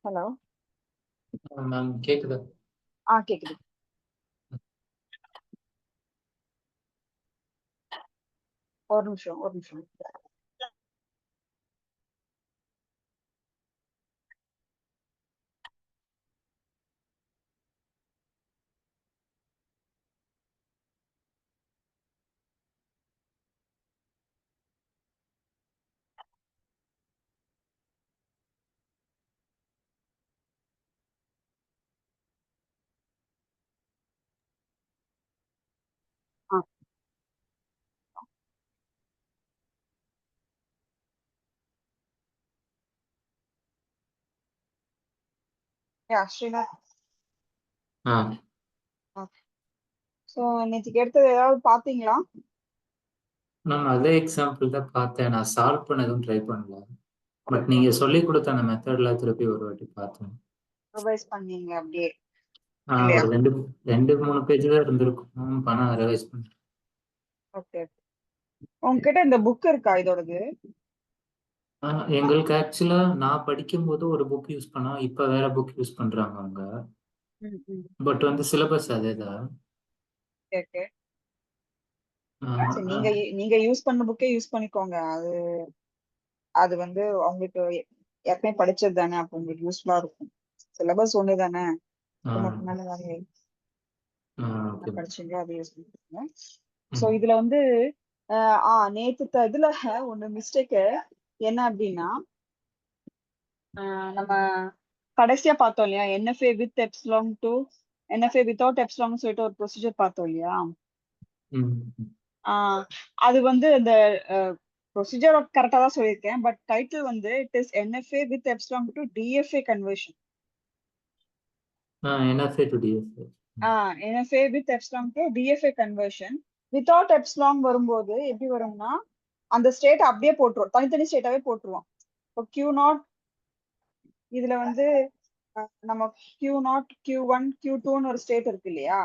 Hello. Ma'am கேக்குதா? கேக்குது. ஒரு நிமிஷம். ஸ்ரீநாத். ஆ ஸோ நேற்றுக்கு எடுத்தது ஏதாவது பார்த்தீங்களா? மேம் அதே எக்ஸாம்பிள் தான் பார்த்தேன். நான் சால்வ் பண்ண எதுவும் ட்ரை பண்ணல. பட் நீங்க சொல்லி கொடுத்த அந்த மெத்தட்ல திருப்பி ஒரு வாட்டி பார்த்தேன். ரிவைஸ் பண்ணீங்க அப்படியே ஒரு இல்லையா? ரெண்டு 3 பேஜ் தான் இருந்திருக்கும். பணம் ரிவைஸ் பண்ணேன். ஓகே. உங்ககிட்ட இந்த புக் இருக்கா இதோடது? எங்களுக்கு ஆக்சுவலா நான் படிக்கும்போது ஒரு புக் யூஸ் பண்ணா, இப்ப வேற புக் யூஸ் பண்றாங்க அவங்க. பட் வந்து சிலபஸ் அதே தான். ஓகே. சரி, நீங்க யூஸ் பண்ண புக்கே யூஸ் பண்ணிக்கோங்க. அது வந்து உங்களுக்கு ஏற்கனவே படிச்சது தானே, அப்போ உங்களுக்கு யூஸ்ஃபுல்லா இருக்கும். சிலபஸ் ஒண்ணு தானே, மட்டும் தானே வேலையை ஓகே. படிச்சீங்க, அதை யூஸ் பண்ணிக்கோங்க. ஸோ இதுல வந்து நேத்து இதுல ஒண்ணு மிஸ்டேக் என்ன அப்படின்னா, நம்ம கடைசியா பார்த்தோம் இல்லையா, NFA with epsilon to NFA without epsilon சொல்லிட்டு ஒரு ப்ரொசீஜர் பார்த்தோம் இல்லையா. அது வந்து இந்த ப்ரொசீஜர் கரெக்டா தான் சொல்லியிருக்கேன். பட் டைட்டில் வந்து it is NFA with epsilon to DFA conversion. NFA to DFA. NFA with epsilon to DFA conversion. Without epsilon வரும்போது எப்படி வரும்னா, அந்த ஸ்டேட் அப்படியே போட்டுருவோம், தனித்தனி ஸ்டேட்டாவே போட்டுருவோம். இப்போ Q0 இதுல வந்து நம்ம Q0 Q1 Q2ன்னு ஒரு ஸ்டேட் இருக்கு இல்லையா,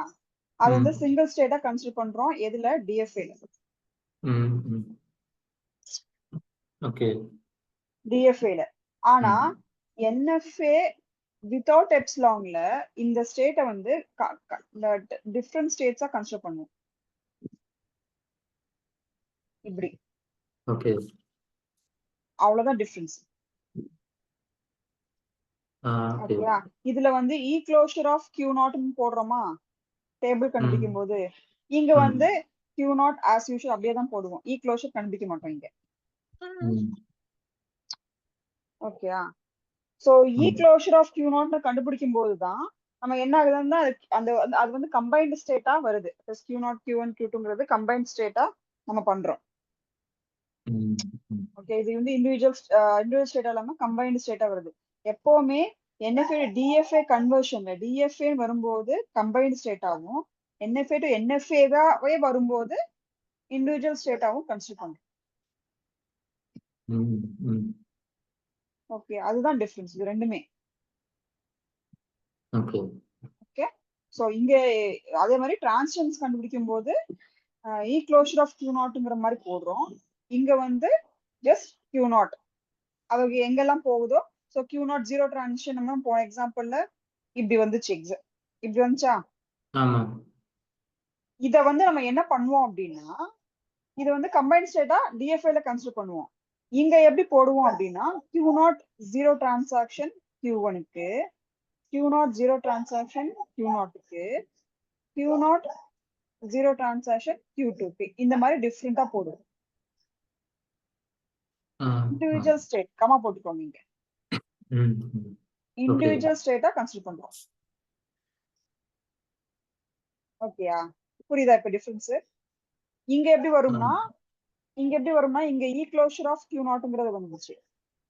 அது வந்து சிங்கிள் ஸ்டேட்டா கன்சிடர் பண்றோம். எதுல? DFA. ஓகே. DFA. ஆனா NFA வித்தவுட் எப்சிலான்ல இந்த ஸ்டேட்டை வந்து டிஃப்ரெண்ட் ஸ்டேட்ஸா கன்சிடர் பண்ணுவோம். இப்படி. ஓகே. அவ்வளவுதான் டிஃபரன்ஸ். ஓகேயா? இதுல வந்து க்ளோஷர் ஆஃப் Q0 போடுறோமா டேபிள் கண்டுபிடிக்கும் போது, இங்க வந்து Q0 ஆஸ் யூஷுவல் அப்படியே தான் போடுவோம். க்ளோஷர் கண்டுபிடிக்க மாட்டோம் இங்க. ஓகேயா? சோ க்ளோஷர் ஆஃப் Q0 கண்டுபிடிக்கும் போதுதான் நம்ம என்ன ஆகுதுன்னா, அது வந்து கம்பைன்டு ஸ்டேட்டா வருது. Q0 Q1 Q2ங்கிறது கம்பைன்ட் ஸ்டேட்டா நம்ம பண்றோம். ஓகே, இது வந்து இண்டிவிஜுவல் ஸ்டேட்டா இல்லாம கம்பைன்டு ஸ்டேட்டா வருது. எப்பவுமே NFA DFA கன்வர்ஷன்ல DFA வரும்போது கம்பைன்டு ஸ்டேட்டாவும், NFA டு NFAவே வரும்போது இண்டிவிஜுவல் ஸ்டேட்டாவும் கன்சிடர் பண்ணும். ஓகே, அதுதான் டிஃபரன்ஸ் இது ரெண்டுமே. ஓகே. சோ இங்க அதே மாதிரி டிரான்சிஷன்ஸ் கண்டுபிடிக்கும் போது க்ளோஷர் ஆஃப் Q0ங்கிற மாதிரி போடுறோம். இங்க வந்து ஜஸ்ட் Q0 அவங்க எங்கெல்லாம் போகுதோ. ஸோ Q0 ஜீரோ டிரான்சிஷன் போன எக்ஸாம்பிள்ல இப்படி வந்துச்சு. இப்படி வந்துச்சா? இத வந்து நம்ம என்ன பண்ணுவோம் அப்படின்னா, இதை வந்து கம்பைன்ட் ஸ்டேட்டா DFAல கன்சிடர் பண்ணுவோம். இங்க எப்படி போடுவோம் அப்படின்னா, Q0 ஜீரோ டிரான்சாக்ஷன் Q1க்கு, Q0 ஜீரோ டிரான்சாக்ஷன் Q0க்கு, Q0 ஜீரோ டிரான்சாக்ஷன் Q2க்கு, இந்த மாதிரி டிஃப்ரெண்டா போடுவோம். இண்டிவிஜுவல் ஸ்டேட் கமா போட்டுக்கோங்க. இங்க இண்டிவிஜுவல் ஸ்டேட்டா கன்சிடர் பண்றோம். ஓகேயா? புரியுதா இப்ப டிஃபரன்ஸ்? இங்க எப்படி வரும்னா, இங்க க்ளோஷர் ஆஃப் Q0ங்கிறது வந்துச்சு.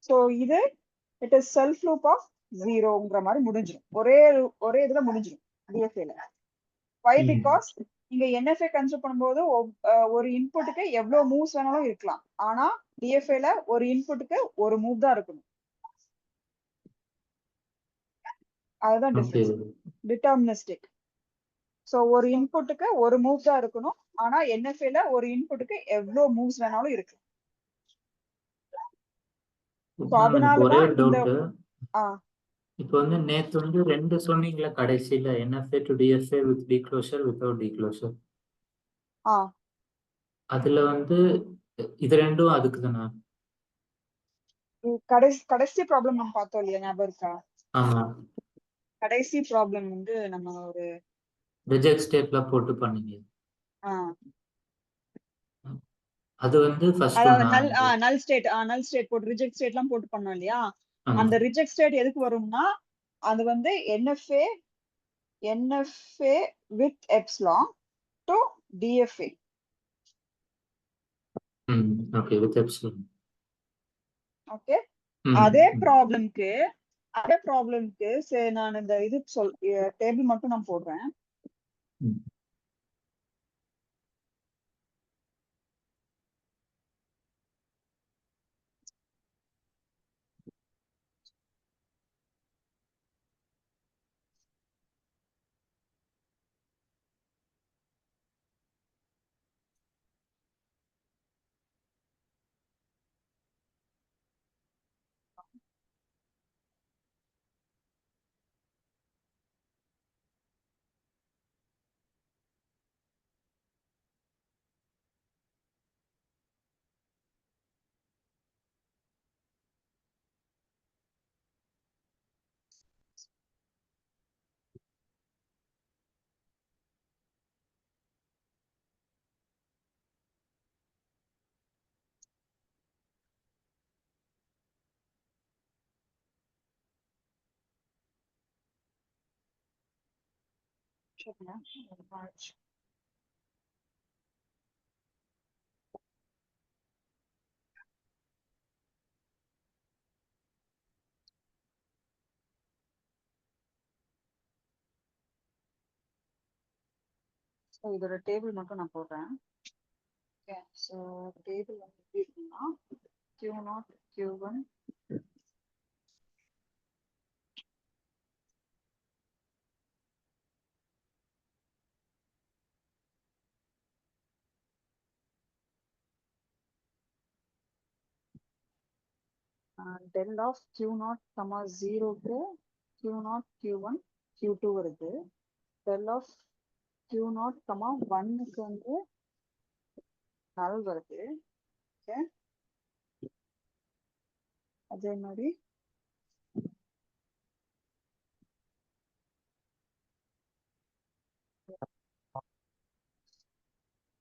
சோ இது it is self loop of 0ங்கிற மாதிரி முடிஞ்சிடும். ஒரே இதுல முடிஞ்சிடும் DFAல. வை? பிகாஸ் இங்க NFA கன்சிடர் பண்ணும்போது ஒரு இன்புட்டுக்கு எவ்வளவு மூவ்ஸ் வேணாலும் இருக்கலாம். ஆனா DFAல ஒரு இன்புட்டுக்கு ஒரு மூவ் தான் இருக்கணும். அதுதான் டிஃபரன்ஸ். டிட்டர்மினிஸ்டிக். சோ ஒரு இன்புட்டுக்கு ஒரு மூவ் தான் இருக்கணும். ஆனா NFAல ஒரு இன்புட்டுக்கு எவ்வளவு மூவ்ஸ் வேணாலும் இருக்கு. அதனாலதான் இந்த இப்போ வந்து நேத்து வந்து 2 சொன்னீங்கல்ல கடைசியில NFA to DFA with declosure without declosure. ஆ அதுல வந்து இது ரெண்டும் அதுக்கு தானே? கடைசி ப்ராப்ளம் நம்ம பார்த்தோம் இல்லையா, ஞாபகம் இருக்கா? ஆமா. கடைசி ப்ராப்ளம் வந்து நம்ம ஒரு ரிஜெக்ட் ஸ்டேட்ல போட்டு பண்ணீங்க. ஆ அது வந்து ஃபர்ஸ்ட் அதாவது ஒண்ணா? நல் ஸ்டேட் போட்டு ரிஜெக்ட் ஸ்டேட்லாம் போட்டு பண்ணோம் இல்லையா? ஆமா. அந்த ரிஜெக்ட் ஸ்டேட் எதுக்கு வரும்னா, அது வந்து NFA with epsilon to DFA. Okay with epsilon. Okay, அதே ப்ராப்ளம்க்கு சரி நான் இந்த இது டேபிள் மட்டும் நான் போடுறேன். இதோட டேபிள் மட்டும் நான் போடுறேன். ஓகே, ஸோ டேபிள் வந்து எப்படி இருக்குன்னா Q0 Q1 del of Q0, 0க்கு Q0 Q1 Q2 வருது. del of Q0, 1க்கு வந்து null வருது. ஓகே, அதே மாதிரி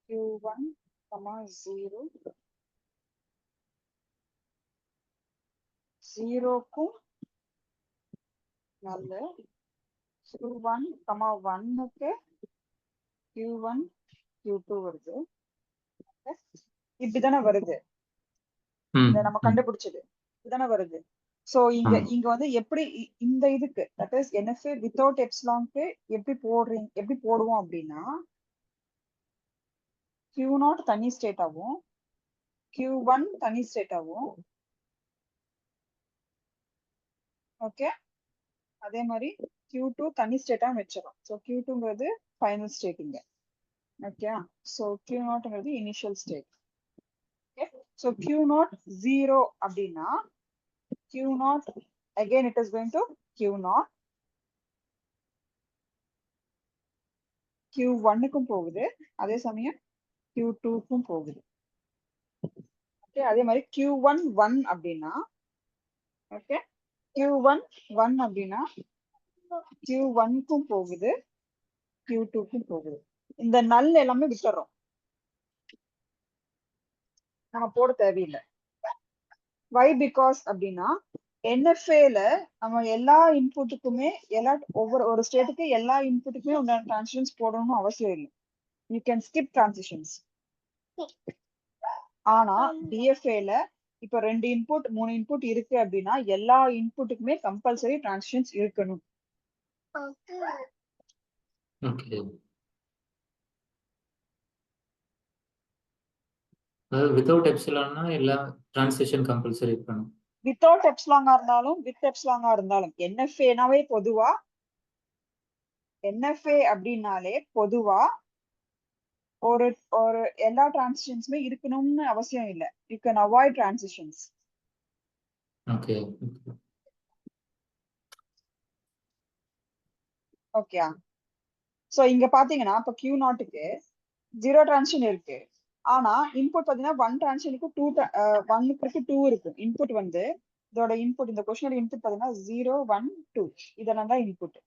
Q1, 0 0க்கும் null. Q1, 1க்கு Q1 Q2 வருது. இப்படிதானே வருது, இத நம்ம கண்டுபிடிச்சது இதுதானே வருது. சோ இங்க வந்து எப்படி இந்த இதுக்கு தட் இஸ் NFA வித்தவுட் எப்சிலான்க்கு எப்படி போடுவோம் அப்படின்னா, Q0 தனி ஸ்டேட் ஆகும், Q1 தனி ஸ்டேட் ஆகும். ஓகே, அதே மாதிரி Q2 தனி ஸ்டேட்டா வச்சிடும். ஸோ Q2ங்கிறது ஃபைனல் ஸ்டேட் இங்க. ஓகே, ஸோ Q0ங்கிறது initial state. Okay, so Q0 0 அப்படின்னா Q0 again it is going to Q0, Q1க்கும் போகுது, அதே சமயம் Q2க்கும் போகுது. ஓகே, அதே மாதிரி Q1 1 அப்படின்னா ஓகே Q1 1 அப்படின்னா Q1க்கும் போகுது, Q2க்கும் போகுது. இந்த நல் எல்லாமே விட்டுறோம், நம்ம போட தேவையில்லை. வை பிகாஸ் அப்படின்னா NFAல நம்ம எல்லா இன்புட்டுக்குமே ஒரு ஸ்டேட்டுக்கு எல்லா இன்புட்டுக்குமே உண்டான டிரான்சிஷன்ஸ் போடணும்னு அவசியம் இல்லை. You can skip transitions. ஆனா DFAல இப்ப 2 இன்புட் 3 இன்புட் இருக்கு அப்படின்னா எல்லா இன்புட்டுக்குமே கம்பல்சரி டிரான்சிஷன்ஸ் இருக்கணும். வித்தவுட் எப்சிலான்னா எல்லா டிரான்சிஷன் கம்பல்சரி இருக்கணும். வித்தவுட் எப்சிலாங்கா இருந்தாலும் வித் எப்சிலாங்கா இருந்தாலும் NFAனாவே பொதுவா NFA அப்படின்னாலே பொதுவா ஒரு ஒரு எல்லா டிரான்சிஷன்ஸுமே இருக்கணும்னு அவசியம் இல்லை. You can avoid transitions. Okay, ஓகேயா? சோ இங்க பாத்தீங்கன்னா இப்ப Q நாட்டுக்கு 0 டிரான்சிஷன் இருக்கு. ஆனா இன்புட் பாத்தீங்கன்னா 1 டிரான்சிஷனுக்கு 1 இருக்கு 2 இருக்கு. இன்புட் வந்து இதோட இன்புட் இந்த கொஸ்டினோட இன்புட் பாத்தீங்கன்னா 0 1 2 இதெல்லாம் தான் இன்புட்.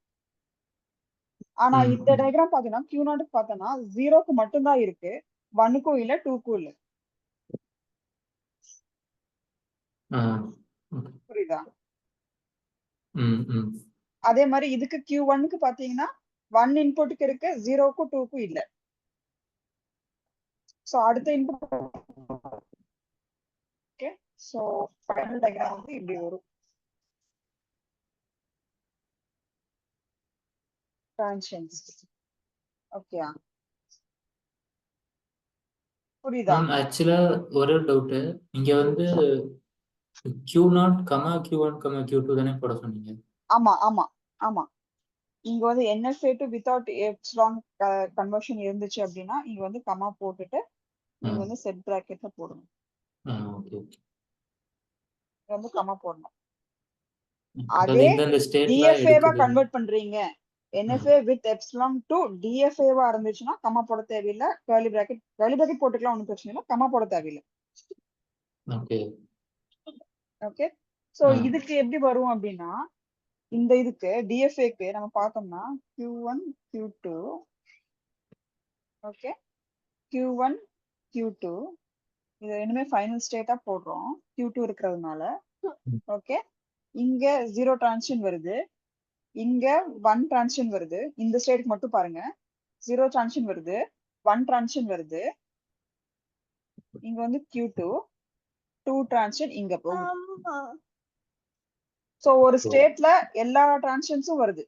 ஆனா ம், இந்த ம். டயக்ராம் பாத்தீங்கன்னா Q நாட்டுக்கு பார்த்தோம்னா 0க்கு மட்டும் தான் இருக்கு, 1க்கும் இல்ல 2க்கும் இல்ல. ஆ, okay. புரியுதா? ம், ம். அதே மாதிரி இதுக்கு Q1க்கு பாத்தீங்கன்னா 1 இன்புட்டுக்கு இருக்கு, 0க்கும் 2க்கும் இல்ல. சோ அடுத்த input okay. So final diagram வந்து இப்படி வரும். டிரான்சிஷன்ஸ். ஓகேயா? புரியுதா? மேம் ஆக்சுவலா ஒரே டவுட்டு. இங்க வந்து Q0, Q1, Q2 தானே போட சொன்னீங்க? ஆமா ஆமா ஆமா. இங்க வந்து NFA to without epsilon conversion இருந்துச்சு அப்படின்னா இங்க வந்து கமா போட்டுட்டு ஆ, நீங்க வந்து செட் பிராக்கெட்ல போடணும். Okay okay. இங்க வந்து கமா போடணும். அதாவது அதே இந்தந்த ஸ்டேட்லாம் DFA வா எடுக்குது. கன்வெர்ட் பண்றீங்க, NFA with epsilon to DFA வா இருந்துச்சுன்னா கமா போட தேவையில்லை, கர்லி பிராக்கெட் போட்டுக்கலாம், ஒன்றும் பிரச்சனை இல்லை, கமா போட தேவையில்லை. ஓகே. ஓகே. சோ ஆ, இதுக்கு எப்படி வரும் அப்படின்னா இந்த இதுக்கு DFAக்கு நம்ம பார்த்தோம்னா Q1 Q2 okay, Q1 Q2 இது இனிமே ஃபைனல் ஸ்டேட்டா போடுறோம் Q2 இருக்கிறதுனால. ம், ஓகே. இங்க 0 டிரான்சிஷன் வருது, இங்க 1 டிரான்சிஷன் வருது. இந்த ஸ்டேட்க்கு மட்டும் பாருங்க 0 டிரான்சிஷன் வருது, 1 டிரான்சிஷன் வருது. இங்க வந்து Q2 2 டிரான்சிஷன் இங்க போகுது. சோ ஒரு ஓ, ஸ்டேட்ல எல்லா டிரான்சிஷன்ஸும் வருது,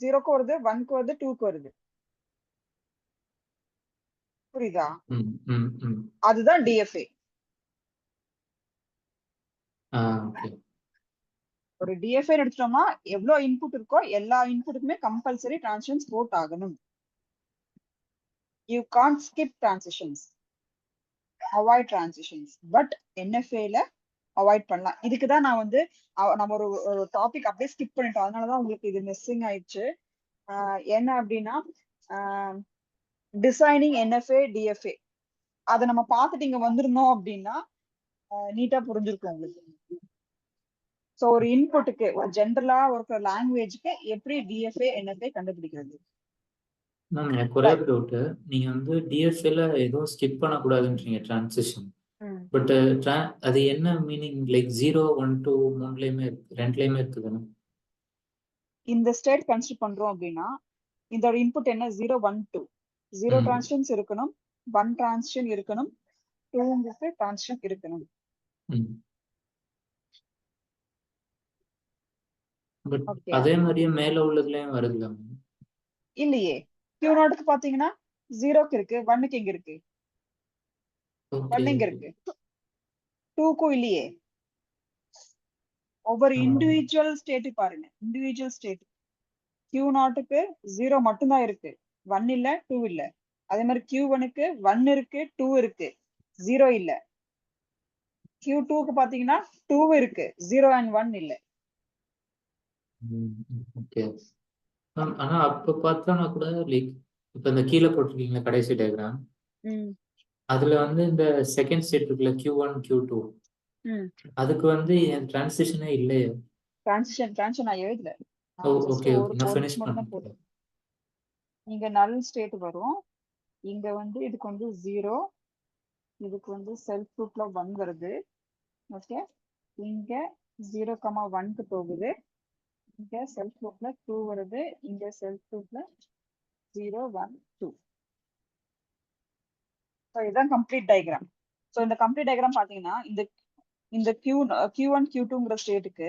0க்கு வருது, 1க்கு வருது, 2க்கு வருது. புரியுதா? ம், ம், ம். அதுதான் DFA. ஆ, ஓகே. ஒரு DFA எடுத்துட்டோம்னா எவ்வளவு இன்புட் இருக்கோ எல்லா இன்புட்டுக்குமே கம்பல்சரி டிரான்சிஷன்ஸ் போட் ஆகணும். You can't skip transitions, avoid transitions. But NFAல அவாய்ட் பண்ணலாம். இதுக்கு தான் நான் வந்து நம்ம ஒரு டாபிக் அப்படியே ஸ்கிப் பண்ணிட்டோம், அதனாலதான் உங்களுக்கு இது மிஸ்ஸிங் ஆயிடுச்சு. என்ன அப்படின்னா டிசைனிங் NFA DFA அதை நம்ம பார்த்துட்டு இங்க வந்திருந்தோம் அப்படின்னா நீட்டா புரிஞ்சிருக்கும் உங்களுக்கு. சோ ஒரு இன்புட்டுக்கு ஒரு ஜென்ரலா ஒரு லாங்குவேஜ்க்கு எப்படி DFA NFA கண்டுபிடிக்கிறது? மேம் எனக்கு ஒரே ஒரு டவுட்டு. நீங்க வந்து டிஎஃப்ஏல எதுவும் ஸ்கிப் பண்ணக்கூடாதுன்றீங்க டிரான்சிஷன். ம். பட் அது என்ன மீனிங்? லைக் 0 1 2 3லயுமே இருக்கு, ரெண்டுலயுமே இருக்குதுன்னு. இந்த ஸ்டேட் கன்சிடர் பண்றோம் அப்படின்னா இதோட இன்புட் என்ன 0 1 2 0 ம், டிரான்சிஷன்ஸ் இருக்கணும், 1 டிரான்சிஷன் இருக்கணும், 2 டிரான்சிஷன் இருக்கணும். ம். But okay. அதே மாதிரியே மேல உள்ளதுலயும் வருதுல்ல மேம்? இல்லையே, Q நாட்டுக்கு பாத்தீங்கன்னா 0க்கு இருக்கு, 1க்கு எங்க இருக்கு, ஓகே 1 எங்க ஓகே. இருக்கு, 2க்கும் இல்லையே. ஒவ்வொரு இண்டிவிஜுவல் ஸ்டேட் பாருங்க, இண்டிவிஜுவல் ஸ்டேட் Q நாட்டுக்கு 0 மட்டும்தான் இருக்கு, 1 இல்ல 2 இல்ல. அதே மாதிரி Q1க்கு 1 இருக்கு 2 இருக்கு, 0 இல்ல. Q2க்கு பாத்தீங்கன்னா 2 இருக்கு, 0 and 1 இல்ல. Okay ma'am. ஆனா அப்ப பார்த்தோம்னா கூட லைக் இப்ப இந்த கீழே போட்டிருக்கீங்களா கடைசி டயக்ராம், ம். அதுல வந்து இந்த செகண்ட் ஸ்டேட் இருக்குல்ல Q1 Q2, ம். அதுக்கு வந்து டிரான்சிஷனே இல்லையே. டிரான்சிஷன் நான் எழுதல, ஓ, நான் ஜஸ்ட் ஓகே ஓகே, ஒரு நான் ஒரு ஃபினிஷ் மட்டும் தான் பண்ணிட்டேன். போட்டேன். இங்க நல் ஸ்டேட் வரும், இங்க வந்து இதுக்கு வந்து 0, இதுக்கு வந்து செல்ஃப் லூப்ல 1 வருது. ஓகே. இங்க 0, 1க்கு போகுது, இங்க செல்ஃப் லூப்ல 2 வருது, இங்க செல்ஃப் லூப்ல 0 1 2. ஸோ இதுதான் கம்ப்ளீட் டயக்ராம். ஸோ இந்த கம்ப்ளீட் டயக்ராம் பாத்தீங்கன்னா இந்த இந்த Q1 Q2ங்கிற ஸ்டேட்டுக்கு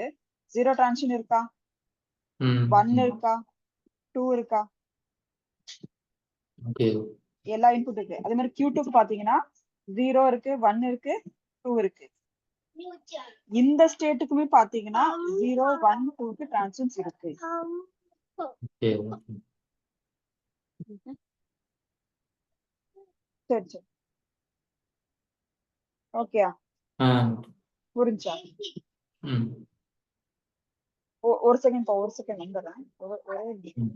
0 டிரான்சிஷன் இருக்கா, ம், 1 ம். இருக்கா, 2 இருக்கா, ஓகே. எல்லா இன்புட் இருக்கு. அதே மாதிரி Q2க்கு பாத்தீங்கன்னா 0 இருக்கு, 1 இருக்கு, 2 இருக்கு. இந்த ஸ்டேட்டுக்குமே பாத்தீங்கன்னா 0 1 2க்கு டிரான்சிஷன்ஸ் இருக்கு. Okay okay. சரி சரி. ஓகே, ஆ, புரிஞ்சா? ம், ஒரு செகண்ட் வந்துடுறேன். ஒரே ம்.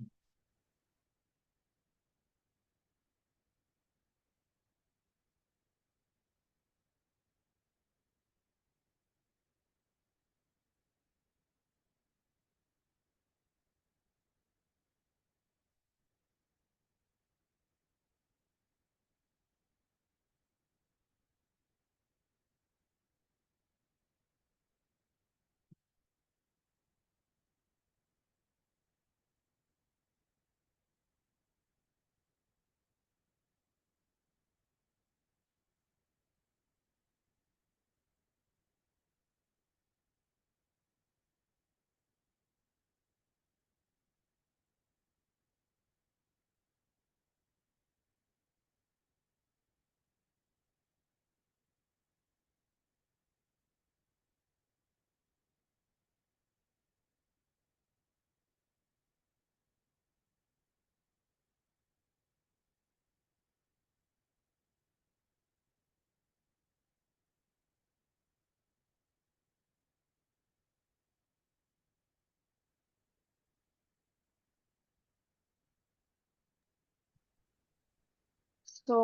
ஸோ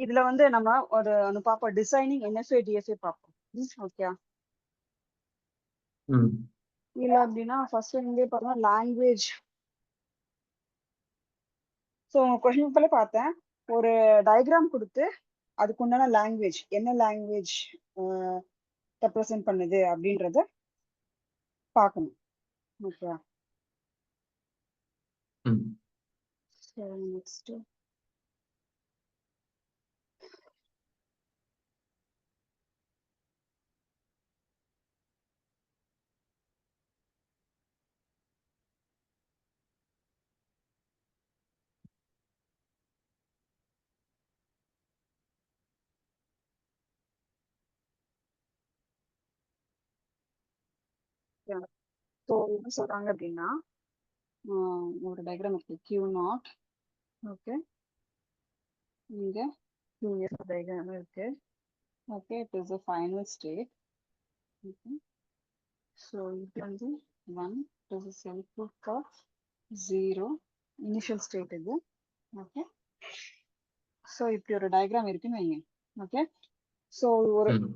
இதுல வந்து நம்ம ஒன்று பார்ப்போம், டிசைனிங் NFA DFA பார்ப்போம். ஓகே, ம் இல்ல அப்படின்னா ஃபர்ஸ்ட் இங்கே பார்த்தா லாங்குவேஜ். ஸோ உங்க கொஸ்டின் பேப்பர்ல பார்த்தேன், ஒரு டயக்ராம் கொடுத்து அதுக்கு உண்டான லாங்குவேஜ், என்ன லாங்குவேஜ் ரெப்ரசென்ட் பண்ணுது அப்படின்றத பார்க்கணும். ஓகே, ம் ஸோ நெக்ஸ்ட் ஸோ என்ன சொல்றாங்க அப்படின்னா, ஒரு டயக்ராம் இருக்கு Q0. ஓகே, இங்க QS டயக்ராம் இருக்கு. Okay, it is a final state. Okay, so இது வந்து 1, it is a self loop of 0, initial state இது. ஓகே, ஸோ இப்படி ஒரு டயக்ராம் இருக்குன்னு வைங்க. ஓகே, ஸோ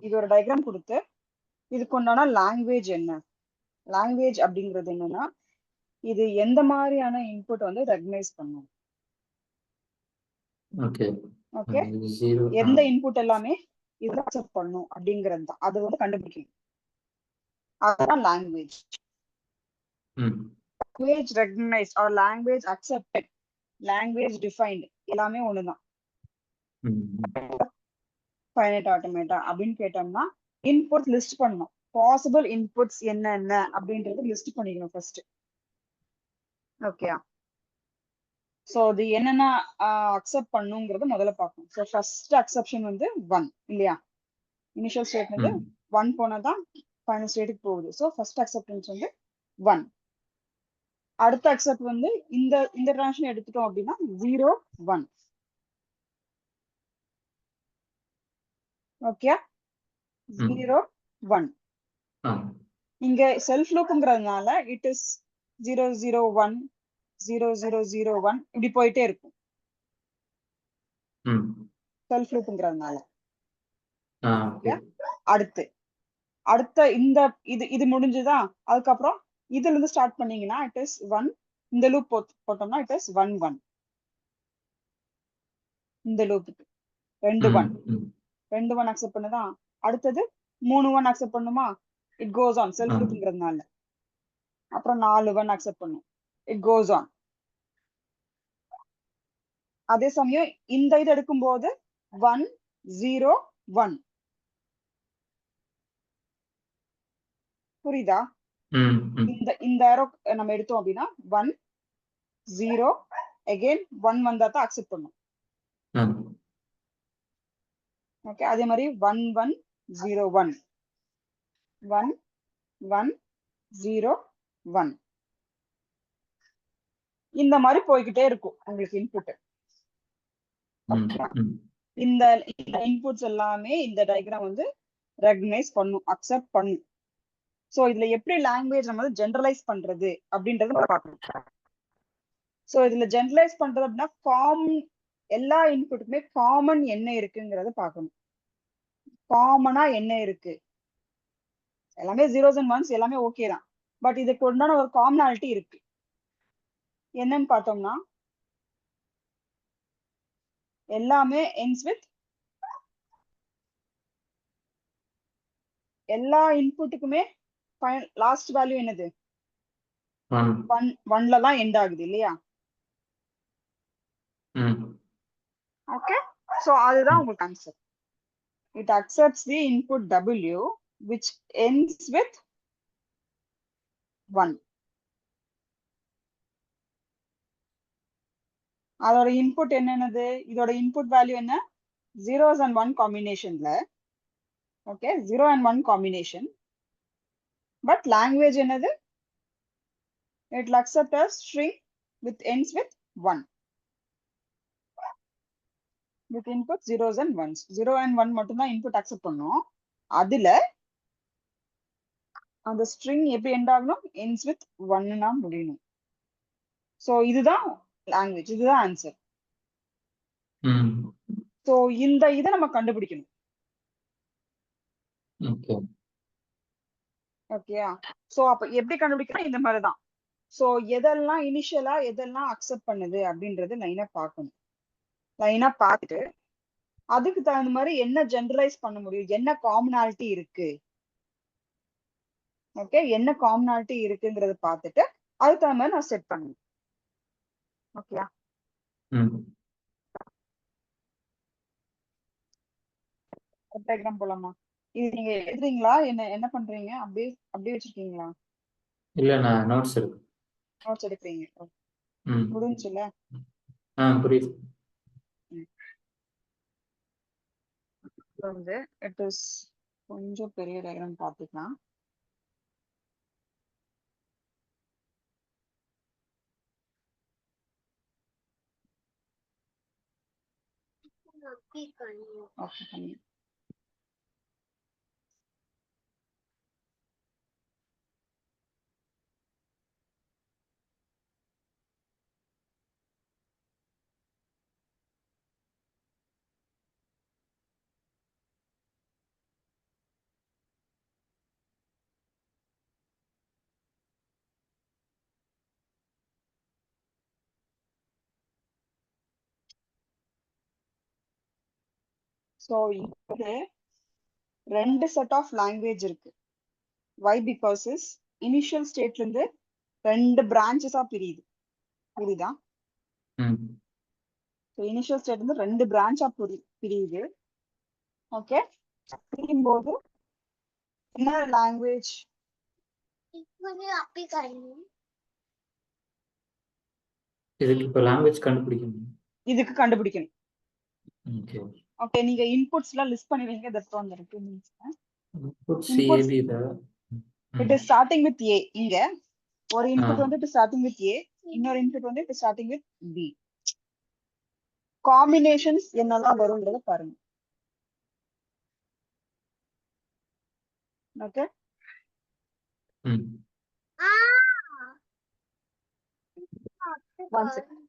இது ஒரு டயக்ராம் கொடுத்து இதுக்கு உண்டான லாங்குவேஜ் என்ன, லாங்குவேஜ் அப்படிங்கிறது என்னன்னா, இது எந்த மாதிரியான இன்புட் வந்து ரெகனைஸ் பண்ணும். ஓகே ஓகே, எந்த இன்புட் எல்லாமே இதுல அக்செப்ட் பண்ணும் அப்படிங்கிறது தான், அது வந்து கண்டுபிடிக்கணும். அதுதான் language. Language recognised or language accepted, language defined எல்லாமே ஒண்ணுதான். ஃபைனைட் ஆட்டோமேட்டா அப்படின்னு கேட்டோம்னா இன்புட் லிஸ்ட் பண்ணணும், பாசிபிள் இன்புட்ஸ் என்னென்ன அப்படின்றது லிஸ்ட் பண்ணிக்கணும் ஃபர்ஸ்ட். ஓகே, ஸோ அது என்னென்ன அக்செப்ட் பண்ணுங்கிறத முதல்ல பார்க்கணும். ஸோ ஃபர்ஸ்ட் அக்செப்ஷன் வந்து 1 இல்லையா, இனிஷியல் ஸ்டேட் வந்து 1 போனதான் ஃபைனல் ஸ்டேட்டுக்கு போகுது. ஸோ ஃபர்ஸ்ட் அக்செப்டன்ஸ் வந்து 1. அடுத்த அக்செப்ட் வந்து இந்த டிரான்சிஷன் எடுத்துட்டோம் அப்படின்னா 0 1. ஓகே, 0 1. இங்க செல்ஃப் லூப்ங்கிறதுனால இட் இஸ் 0 0 1 0 0 0 1 இப்படி போயிட்டே இருக்கும் செல்ஃப் லூப்ங்கிறதுனால. அடுத்த இந்த இது முடிஞ்சுதா, அதுக்கப்புறம் இதுல இருந்து ஸ்டார்ட் பண்ணீங்கன்னா இட் இஸ் 1. இந்த லூப் போட்டோம்னா இட் இஸ் 1 1. இந்த லூப்புக்கு 2 1 அக்செப்ட் பண்ணுதா, அடுத்தது 3 1 அக்செப்ட் பண்ணுமா, இட் கோஸ் ஆன் செல்ஃப் லூப்ங்கிறதுனால. அப்புறம் 4 1 அக்செப்ட் பண்ணும், இட் கோஸ் ஆன். அதே சமயம் இந்த இது எடுக்கும்போது 1 0 1. புரியுதா? இந்த ஏரோ நம்ம எடுத்தோம் அப்படின்னா 1 0 அகைன் 1 வந்தா தான் அக்செப்ட் பண்ணும். ஓகே, அதே மாதிரி 1 1 0 1 1 1 0 1 இந்த மாதிரி போய்கிட்டே இருக்கும் உங்களுக்கு இன்புட். இந்த இன்புட்ஸ் எல்லாமே இந்த டயக்ராம் வந்து ரெகனைஸ் பண்ணும், அக்செப்ட் பண்ணும். சோ இதுல எப்படி லாங்குவேஜ் நம்ம ஜெனரலைஸ் பண்றது அப்படின்றத பார்க்கணும். சோ இதுல ஜெனரலைஸ் பண்றது அப்படின்னா காமன், எல்லா இன்புட்டுக்குமே காமன் என்ன இருக்குங்கிறத பார்க்கணும். காமனா என்ன இருக்கு, எல்லாமே ஜீரோஸ் அண்ட் ஒன்ஸ் எல்லாமே ஓகே தான், பட் இதுக்கு உண்டான ஒரு காமனாலிட்டி இருக்கு. என்னன்னு பார்த்தோம்னா எல்லாமே ends with, எல்லா இன்புட்டுக்குமே லாஸ்ட் வேல்யூ என்னது 1ல தான் எண்ட் ஆகுது இல்லையா. ஓகே, சோ அதுதான் உங்களுக்கு answer. It accepts the input W which ends with 1. அதோட இன்புட் என்னது, இதோட இன்புட் வேல்யூ என்ன, 0s and 1 காம்பினேஷன்ல. ஓகே, 0 and 1 காம்பினேஷன். பட் லாங்குவேஜ் என்னது, it will accept a string with ends with 1 with input 0s and 1s. 0 and 1 மட்டும் தான் input accept பண்ணும். அதுல அந்த ஸ்ட்ரிங் எப்படி எண்ட் ஆகணும், ends with 1னா முடியணும். சோ இதுதான் லாங்குவேஜ், இதுதான் ஆன்சர். ம். சோ இந்த இதை நம்ம கண்டுபிடிக்கணும். ஓகே. ஓகேயா? சோ அப்ப எப்படி கண்டுபிடிக்கணும்? இந்த மாதிரிதான். சோ எதெல்லாம் இனிஷியலா எதெல்லாம் அக்செப்ட் பண்ணுது அப்படின்றது லைனா பார்க்கணும். லைனா பார்த்துட்டு அதுக்கு தகுந்த மாதிரி என்ன ஜெனரலைஸ் பண்ண முடியும், என்ன காமனாலிட்டி இருக்கு, ஓகே, என்ன காமனாலிட்டி இருக்குங்கிறத பார்த்துட்டு அதுக்கு தகுந்த மாதிரி நான் செட் பண்ணணும். ஓகேயா? ம். டயக்ராம் போலாமா? இது நீங்க எழுதுறீங்களா? என்ன என்ன பண்றீங்க? அப்படியே அப்படியே வச்சிருக்கீங்களா? இல்ல நான் நோட்ஸ் இருக்கு. நோட்ஸ் எடுக்கிறீங்க. ம். முடிஞ்சுல? புரியுது. வந்து இட் இஸ் கொஞ்சம் பெரிய டயக்ராம் பார்த்துக்கலாம். ஓகே. ஸோ இது ரெண்டு செட் ஆஃப் லாங்குவேஜ் இருக்கு. வை பிகாஸ் இஸ் இனிஷியல் ஸ்டேட்ல இருந்து ரெண்டு பிரான்ச்சஸா பிரியுது. புரியுதா? ம். இனிஷியல் ஸ்டேட் வந்து ரெண்டு பிரான்ச்சா பிரியுது. ஓகே, பிரியும் போது என்ன லாங்குவேஜ்? இதுக்கு இப்ப லாங்குவேஜ் கண்டுபிடிக்கணும். இதுக்கு கண்டுபிடிக்கணும். ஓகே. ஓகே, நீங்க இன்புட்ஸ் எல்லாம் லிஸ்ட் பண்ணுவீங்க. That's on the requirements. Input inputs CAP இத. இட் இஸ் ஸ்டார்டிங் வித் ஏ. இங்க ஒரு ஆ. இன்புட் வந்து ஸ்டார்டிங் வித் ஏ, இன்னொரு இன்புட் வந்து ஸ்டார்டிங் வித் பி. காம்பினேஷன்ஸ் என்னெல்லாம் வரும்ன்றத பாருங்க. ஓகே. ம். One second.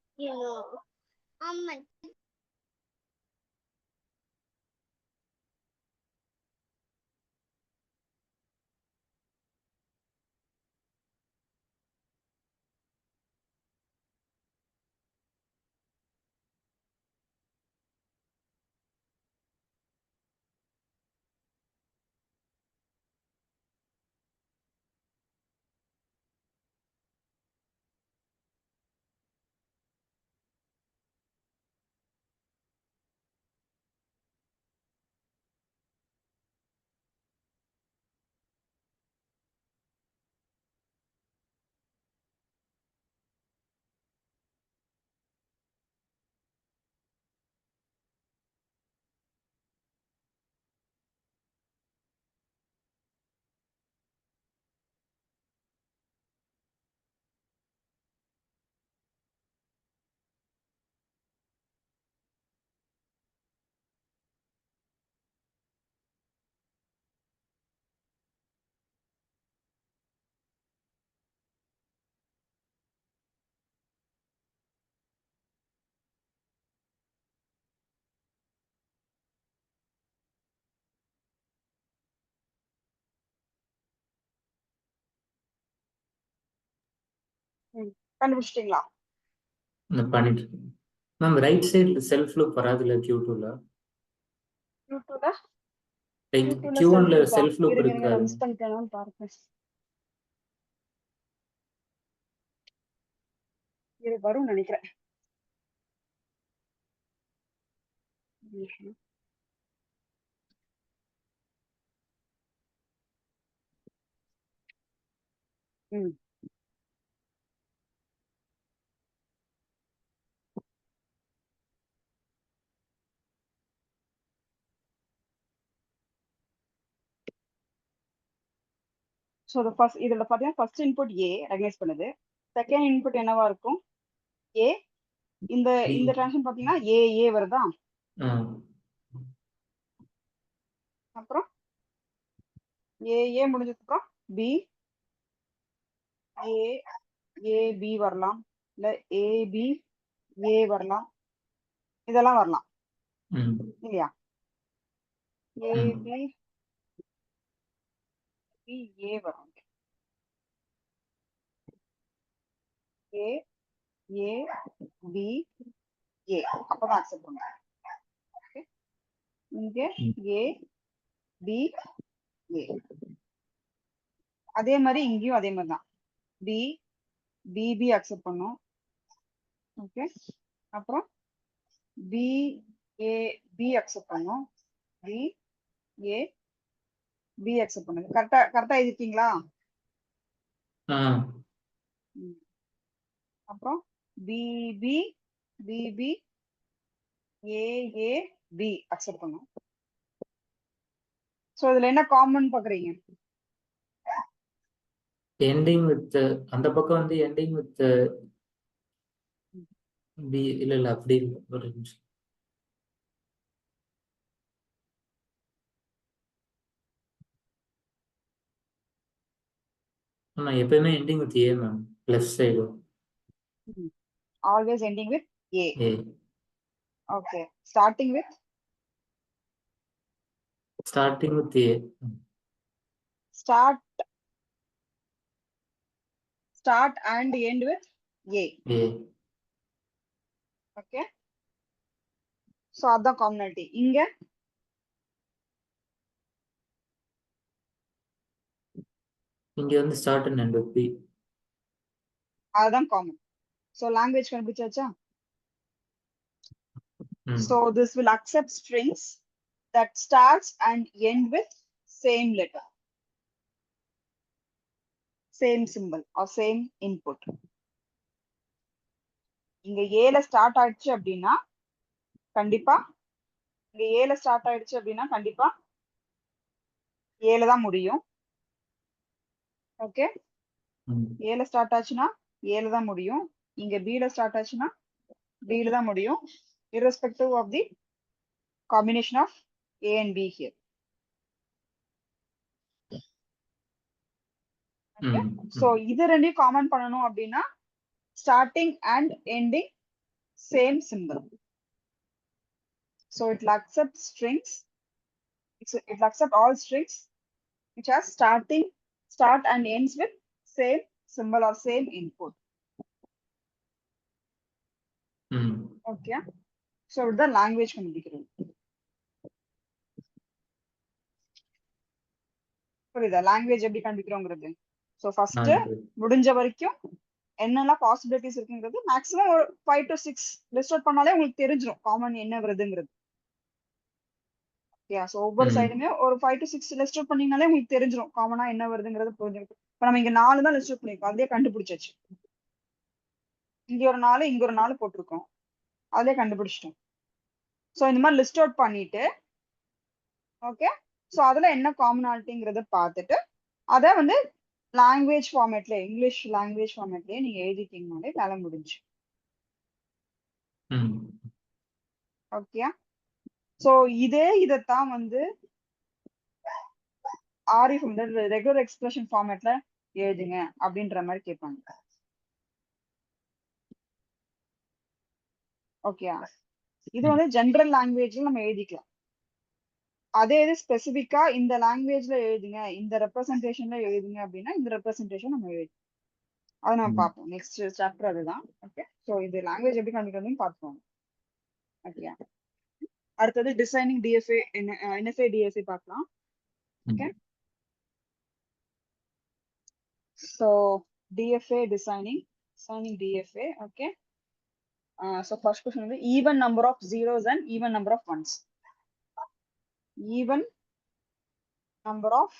கண்டுபிடிச்சிட்டீங்களா? நான் பண்ணிட்டு இருக்கேன். மேம் ரைட் சைடுல செல்ஃப் லூப் வராதுல்ல Q2ல? யூடியூப்ல லைக் யூடியூப்ல செல்ஃப் Q1ல லூப்பா? செல்ஃப் லூப் இருங்க இருங்க, நான் இருக்காது. மிஸ் பண்ணிட்டேனான்னு பாருங்க. இது வரும்னு நினைக்கிறேன். ம். ஸோ இதுல பாத்தீங்கன்னா ஃபர்ஸ்ட் இன்புட் ஏ ரெகனைஸ் பண்ணுது. செகண்ட் இன்புட் என்னவா இருக்கும்? ஏ. இந்த இந்த டிரான்சிஷன் பாத்தீங்கன்னா ஏ ஏ வருதா? ஆ. அப்புறம் ஏ ஏ முடிஞ்சதுக்கு அப்புறம் பி ஏ ஏ பி வரலாம், இல்ல ஏ பி ஏ வரலாம், இதெல்லாம் வரலாம். ம் இல்லையா? ஏ ம் பி பி ஏ வரும். ஏ ஏ பி ஏ அப்பதான் அக்செப்ட் பண்ணுவோம். ஓகே, இங்க ம் ஏ பி ஏ. அதே மாதிரி இங்கேயும் அதே மாதிரி தான். பி பிபி அக்செப்ட் பண்ணும். ஓகே, அப்புறம் பி ஏ பி அக்செப்ட் பண்ணும். பி ஏ பி அக்செப்ட் பண்ணுங்க. கரெக்டா எழுதிருக்கீங்களா? ஆ அப்புறம் பிபி பிபி ஏ ஏ பி அக்செப்ட் பண்ணும். சோ இதுல என்ன காமன் பாக்குறீங்க? எண்டிங் வித் அந்த பக்கம் வந்து எண்டிங் வித் பி இல்ல அப்படி இல்லை. ஒரு நிமிஷம். ஆமா எப்பயுமே ending with A ma'am, left side always ending with A. A. Okay, starting with starting with A. Start and end with A. A. Okay, so அதான் காமனாலிட்டி. இங்க இங்க வந்து start and end with B. அதுதான் common. So language கண்டுபிடிச்சாச்சா? ம் So this will accept strings that starts and end with same letter, same symbol or same input. இங்க ஏல start ஆயிடுச்சு அப்படின்னா கண்டிப்பா ஏல தான் முடியும். ஓகே, ம் ஏல ஸ்டார்ட் ஆச்சுன்னா ஏல தான் முடியும். இங்க பில ஸ்டார்ட் ஆச்சுன்னா பில தான் முடியும், irrespective of the combination of A and B here. Okay, ம் so இது ரெண்டையும் காமன் பண்ணணும் அப்படின்னா starting and ending same symbol. So it will accept strings. It will accept all strings which are start and ends with same symbol or same input. ம் Okay, so the language கண்டுபிடிக்கிறது. புரியுதா language எப்படி கண்டுபிடிக்கிறோங்கிறது? So first முடிஞ்ச வரைக்கும் என்னெல்லாம் possibilities இருக்குங்கிறது maximum ஒரு 5 to 6 list out பண்ணாலே உங்களுக்கு தெரிஞ்சிடும் காமன் என்ன வருதுங்கிறது. ஓகே, ஸோ ஒவ்வொரு சைடுமே ஒரு 5 to 6 லிஸ்ட் அவுட் பண்ணீங்கனாலே உங்களுக்கு தெரிஞ்சிடும் காமனா என்ன வருதுங்கிறது புரிஞ்சுக்கிட்டு. இப்போ நம்ம இங்க 4 தான் லிஸ்ட் அவுட் பண்ணிருக்கோம், அதே கண்டுபிடிச்சாச்சு. இங்க ஒரு 4 இங்க ஒரு 4 போட்டிருக்கோம், அதே கண்டுபிடிச்சிட்டோம். ஸோ இந்த மாதிரி லிஸ்ட் அவுட் பண்ணிட்டு ஓகே, ஸோ அதுல என்ன காமனாலிட்டிங்கிறத பார்த்துட்டு அதை வந்து லாங்குவேஜ் ஃபார்மேட்ல இங்கிலீஷ் லாங்குவேஜ் ஃபார்மேட்லயே நீங்க எழுதிட்டீங்கனாலே வேலை முடிஞ்சு. ஓகே, சோ இதைத்தான் வந்து ஆர்எஃப் ரெகுலர் எக்ஸ்பிரஷன் ஃபார்மேட்ல எழுதுங்க அப்படின்ற மாதிரி கேட்பாங்க. ஓகே, இது வந்து ஜெனரல் லாங்குவேஜ்ல நம்ம எழுதிக்கலாம். அதே இது ஸ்பெசிபிக்கா இந்த லாங்குவேஜ்ல எழுதுங்க, இந்த ரெப்ரசன்டேஷன்ல எழுதுங்க அப்படின்னா இந்த ரெப்ரசன்டேஷன் நம்ம எழுதும். அதை நம்ம பார்ப்போம் நெக்ஸ்ட் சாப்டர் அதுதான். ஓகே, ஸோ இது லாங்குவேஜ் எப்படி கண்டுபிடிக்கிறதுன்னு பார்ப்போம். ஓகே, அடுத்தது டிசைனிங் டிஎஃப்ஏ என்எஃப்ஏ டிஎஃப்ஏ பார்க்கலாம். Okay, so DFA designing DFA. Okay, so first question வந்து even number of zeros and even number of ones. Even number of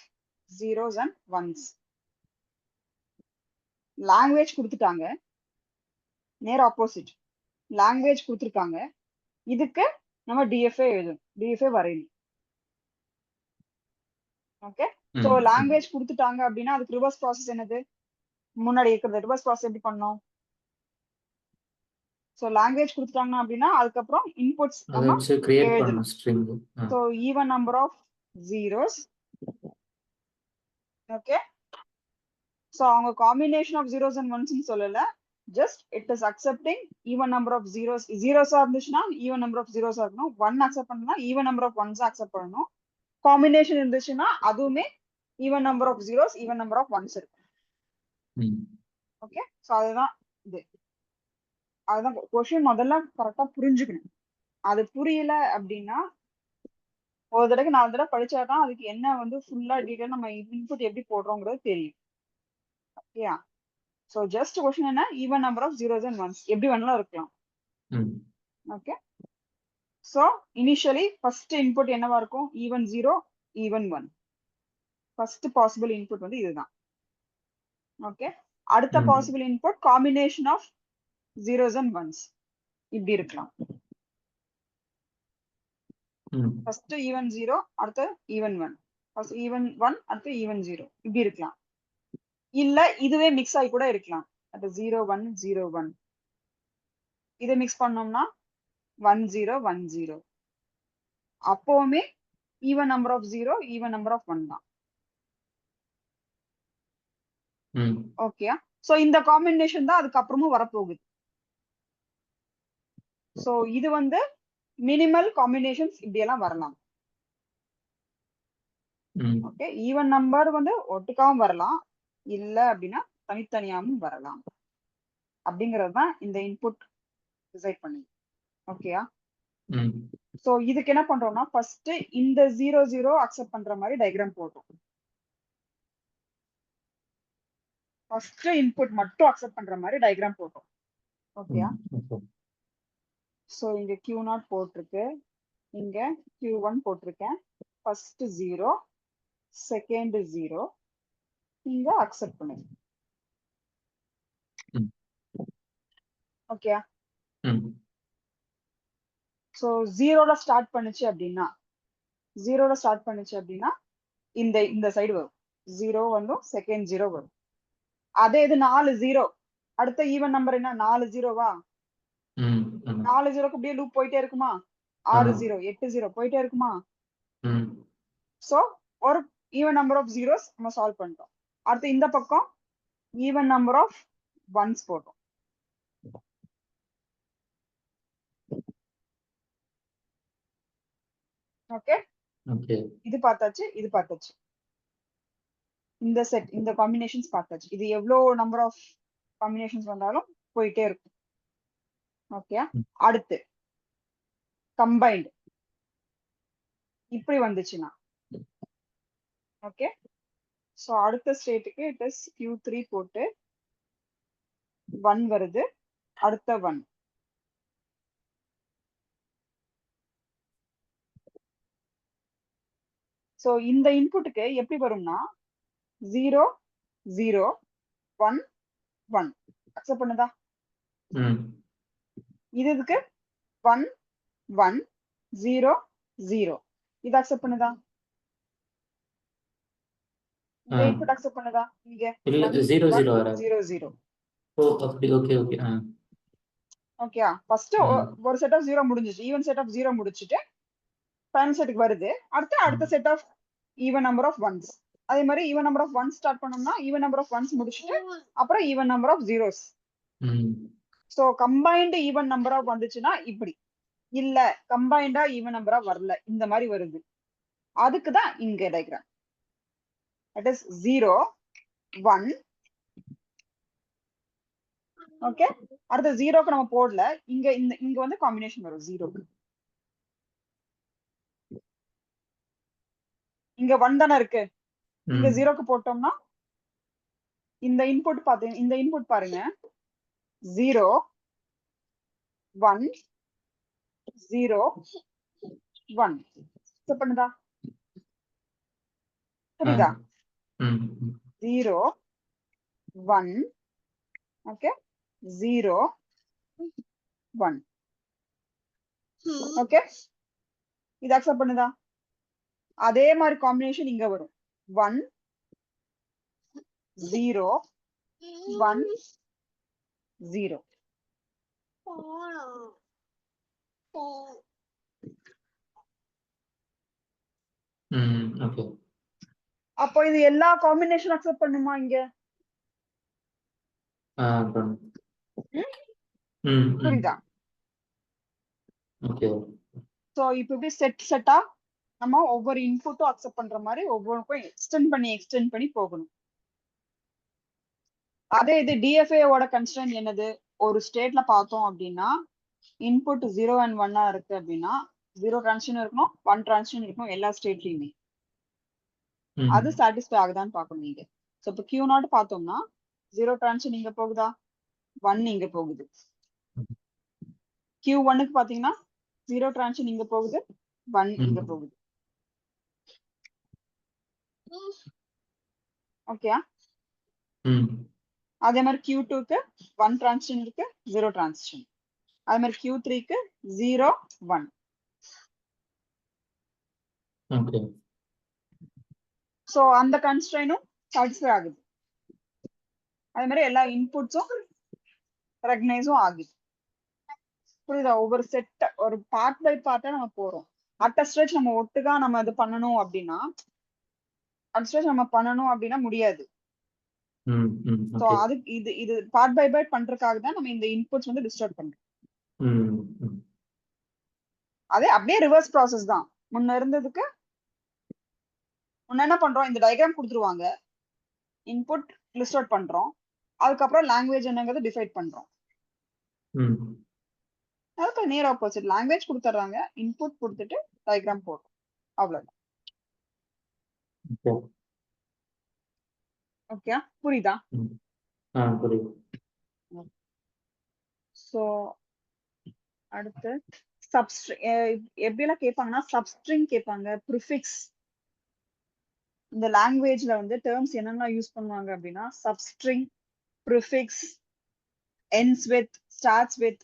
zeros and ones. Language கொடுத்துட்டாங்க, நேர் opposite language கொடுத்துருக்காங்க, இதுக்கு நம்ம TFA எழுதணும், TFA வரையணும். Okay, so language கொடுத்துட்டாங்க அப்படின்னா அதுக்கு ரிவர்ஸ் ப்ராசஸ் என்னது? முன்னாடி இருக்கிறது ரிவர்ஸ் ப்ராசஸ் எப்படி பண்ணோம்? ஸோ லாங்குவேஜ் கொடுத்துட்டாங்க அப்படின்னா அதுக்கப்புறம் இன்புட்ஸ் நம்ம எழுதணும். So even number of zeros. Okay, so அவங்க combination of zeros and ones சொல்லல, just it is accepting even number of zeros இருந்துச்சுன்னா even number of zeros இருக்கணும். 1 accept பண்ணா even number of ones accept பண்ணணும். Combination இருந்துச்சுன்னா அதுவுமே even number of zeros even number of ones இருக்கு. Okay, so அதுதான் இது. அதுதான் கொஸ்டின் முதல்ல கரெக்டா புரிஞ்சுக்கணும். அது புரியல அப்படின்னா ஒரு தடவை 4 தடவை படிச்சாதான் அதுக்கு என்ன வந்து ஃபுல்லா டீடைல் நம்ம இன்புட் எப்படி போடுறோங்கிறது தெரியும். ஓகேயா? சோ ஜஸ்ட் கொஸ்டின் என்ன, even number of zeros and ones எப்படி வேணாலும் இருக்கலாம். Okay, so initially first input என்னவா இருக்கும், even 0 even 1. First possible input வந்து இதுதான். ஓகே, அடுத்த possible input combination of zeros and ones இப்படி இருக்கலாம். ஃபர்ஸ்ட் ஈவன் 0 அடுத்து ஈவன் 1, ஃபர்ஸ்ட் ஈவன் 1 அடுத்து ஈவன் 0 இப்படி இருக்கலாம். இல்ல இதுவே மிக்ஸ் ஆகி கூட இருக்கலாம். அது 0 1 0 1 இதை மிக்ஸ் பண்ணோம்னா 1 0 1 0. அப்போவுமே even number of 0 even number of 1 தான். ஓகே, சோ இந்த காம்பினேஷன் தான் அதுக்கப்புறமும் வரப்போகுது. சோ இது வந்து மினிமல் காம்பினேஷன்ஸ் இப்படி எல்லாம் வரலாம். ஓகே, ஈவன் நம்பர் வந்து ஒட்டுக்காவும் வரலாம், இல்ல அப்படின்னா தனித்தனியாவும் வரலாம். அப்படிங்கிறது தான் இந்த இன்புட் டிசைட் பண்ணி. ஓகேயா? சோ இதுக்கு என்ன பண்றோம்னா ஃபர்ஸ்ட் இந்த 0 0 அக்செப்ட் பண்ற மாதிரி டயக்ராம் போடுறோம். ஃபர்ஸ்ட் இன்புட் மட்டும் அக்செப்ட் பண்ற மாதிரி டயக்ராம் போடுறோம். ஓகேயா? சோ இங்க Q0 போட்டிருக்கு, இங்க Q1 போட்டிருக்கேன். ஃபர்ஸ்ட் 0, செகண்ட் 0, இங்க அக்செப்ட் பண்ணுங்க. ஓகேயா? சோ 0ல ஸ்டார்ட் பண்ணுச்சு அப்படின்னா இந்த இந்த சைடு வரும். 0 வந்து செகண்ட் 0 வரும். அதே இது 4 0 அடுத்த ஈவன் நம்பர் என்ன 4 0வா, 4 0க்கு அப்படியே லூப் போயிட்டே இருக்குமா, 6 0 8 0 போயிட்டே இருக்குமா. சோ ஒரு ஈவன் நம்பர் ஆஃப் ஜீரோஸ் நம்ம சால்வ் பண்ணிட்டோம். அடுத்து இந்த பக்கம் ஈவன் நம்பர் ஆஃப் ஒன்ஸ் போட்டோம். ஓகே, இது பார்த்தாச்சு, இது பார்த்தாச்சு, இந்த செட் இந்த காம்பினேஷன்ஸ் பார்த்தாச்சு. இது எவ்வளவு நம்பர் ஆஃப் காம்பினேஷன்ஸ் வந்தாலும் போயிட்டே இருக்கும். ஓகே, அடுத்து கம்பைன்ட் இப்படி வந்துச்சுன்னா ஓகே, சோ அடுத்த ஸ்டேட்டுக்கு இட் இஸ் Q3 போட்டு 1 வருது, அடுத்த 1. சோ இந்த இன்புட்டுக்கு எப்படி வரும்னா 0 0 1 1 அக்செப்ட் பண்ணுதா. இதுக்கு 1 1 0 0 இது அக்செப்ட் பண்ணுதா. இந்த இன்புட் அக்செப்ட் பண்ணுதா. இங்க 0 0 ஓ அப்படி. Okay okay. ஓகேயா? ஃபர்ஸ்ட் ஒரு செட் ஆஃப் 0 முடிஞ்சிச்சு, ஈவன் செட் ஆஃப் 0 முடிச்சிட்டு ஃபைனல் செட்டுக்கு வருது. அடுத்த set of even number of ones. அதே மாதிரி even number of ones start பண்ணோம்னா ஈவன் நம்பர் ஆஃப் ஒன்ஸ் முடிச்சிட்டு அப்புறம் even number of zeros. So combined even number of வந்துச்சுன்னா இப்படி, இல்ல கம்பைன்டா ஈவன் நம்பரா வரல இந்த மாதிரி வருது, அதுக்கு தான் இங்க டயக்ராம். That is 0 1. ஓகே, அடுத்த 0க்கு நம்ம போடல, இங்க இங்க வந்து காம்பினேஷன் வரும் 0க்கு. இங்க 1 தானே இருக்கு, இங்க 0க்கு போட்டோம்னா இந்த இன்புட் பாருங்க 0 1 0 1 செட் பண்ணுதா, புரியுதா. 0 1 ஓகே 0 1 ஓகே, இது அக்செப்ட் பண்ணுதா. அதே மாதிரி காம்பினேஷன் இங்க வரும் 1 0 1 0. அப்போ இது எல்லா காம்பினேஷன் அக்செப்ட் பண்ணுமா இங்க. புரியுதா? ஓகே. சோ இப்ப இப்படி செட்டா நம்ம ஒவ்வொரு இன்புட்டும் அக்செப்ட் பண்ற மாதிரி ஒவ்வொருக்கும் எக்ஸ்டெண்ட் பண்ணி போகணும். அதே இது டிஎஃப்ஏவோட கன்ஸ்ட்ரெயின்ட் என்னது? ஒரு ஸ்டேட்ல பார்த்தோம் அப்படின்னா இன்புட் 0 and 1 இருக்கு அப்படின்னா 0 டிரான்சிஷன் இருக்கணும், 1 டிரான்சிஷன் இருக்கணும் எல்லா ஸ்டேட்லயுமே. அது சாட்டிஸ்ஃபை ஆகுதான்னு பார்க்கணும் நீங்க. ஸோ இப்போ Q நாட் பார்த்தோம்னா 0 டிரான்சிஷன் இங்க போகுதா, 1 இங்க போகுது. Q1க்கு பாத்தீங்கன்னா 0 டிரான்சிஷன் இங்க போகுது, 1 இங்க போகுது. ஓகேயா? அதே மாதிரி Q2க்கு 1 டிரான்சிஷன் இருக்கு, 0 டிரான்சிஷன். அதே மாதிரி Q3க்கு 0 1. ஓகே. சோ அந்த கன்ஸ்ட்ரெயினும் சாட்டிஸ்ஃபை ஆகுது. அதே மாதிரி எல்லா இன்புட்ஸும் ரெகனைஸும் ஆகுது. புரியுதா? ஒவ்வொரு செட் ஒரு பார்ட் பை பார்ட்டா நம்ம போறோம். அட் ஸ்ட்ரெச் நம்ம ஒட்டுக்கா நம்ம இது பண்ணணும் அப்படின்னா முடியாது. சோ அதுக்கு இது பார்ட் பை பார்ட் பண்றதுக்காக தான் நம்ம இந்த இன்புட்ஸ் வந்து டிஸ்டர்ப் பண்றோம். அதே அப்படியே ரிவர்ஸ் ப்ராசஸ் தான். முன்ன இருந்ததுக்கு முன்ன என்ன பண்றோம், இந்த டயக்ராம் கொடுத்துருவாங்க, இன்புட் லிஸ்ட் அவுட் பண்றோம், அதுக்கப்புறம் லாங்குவேஜ் என்னங்கிறது டிஃபைன் பண்றோம். அதுக்கு நியர் ஆப்போசிட் லாங்குவேஜ் கொடுத்துறாங்க, இன்புட் கொடுத்துட்டு டயக்ராம் போடுறோம், அவ்வளவுதான். ஓகே, புரியுதா? புரியுது. சோ அடுத்து எப்படிலாம் கேட்பாங்கன்னா சப்ஸ்ட்ரிங் கேட்பாங்க, ப்ரிஃபிக்ஸ். இந்த லாங்குவேஜ்ல வந்து டேர்ம்ஸ் என்னென்ன யூஸ் பண்ணுவாங்க அப்படின்னா substring, prefix, ends with, starts with,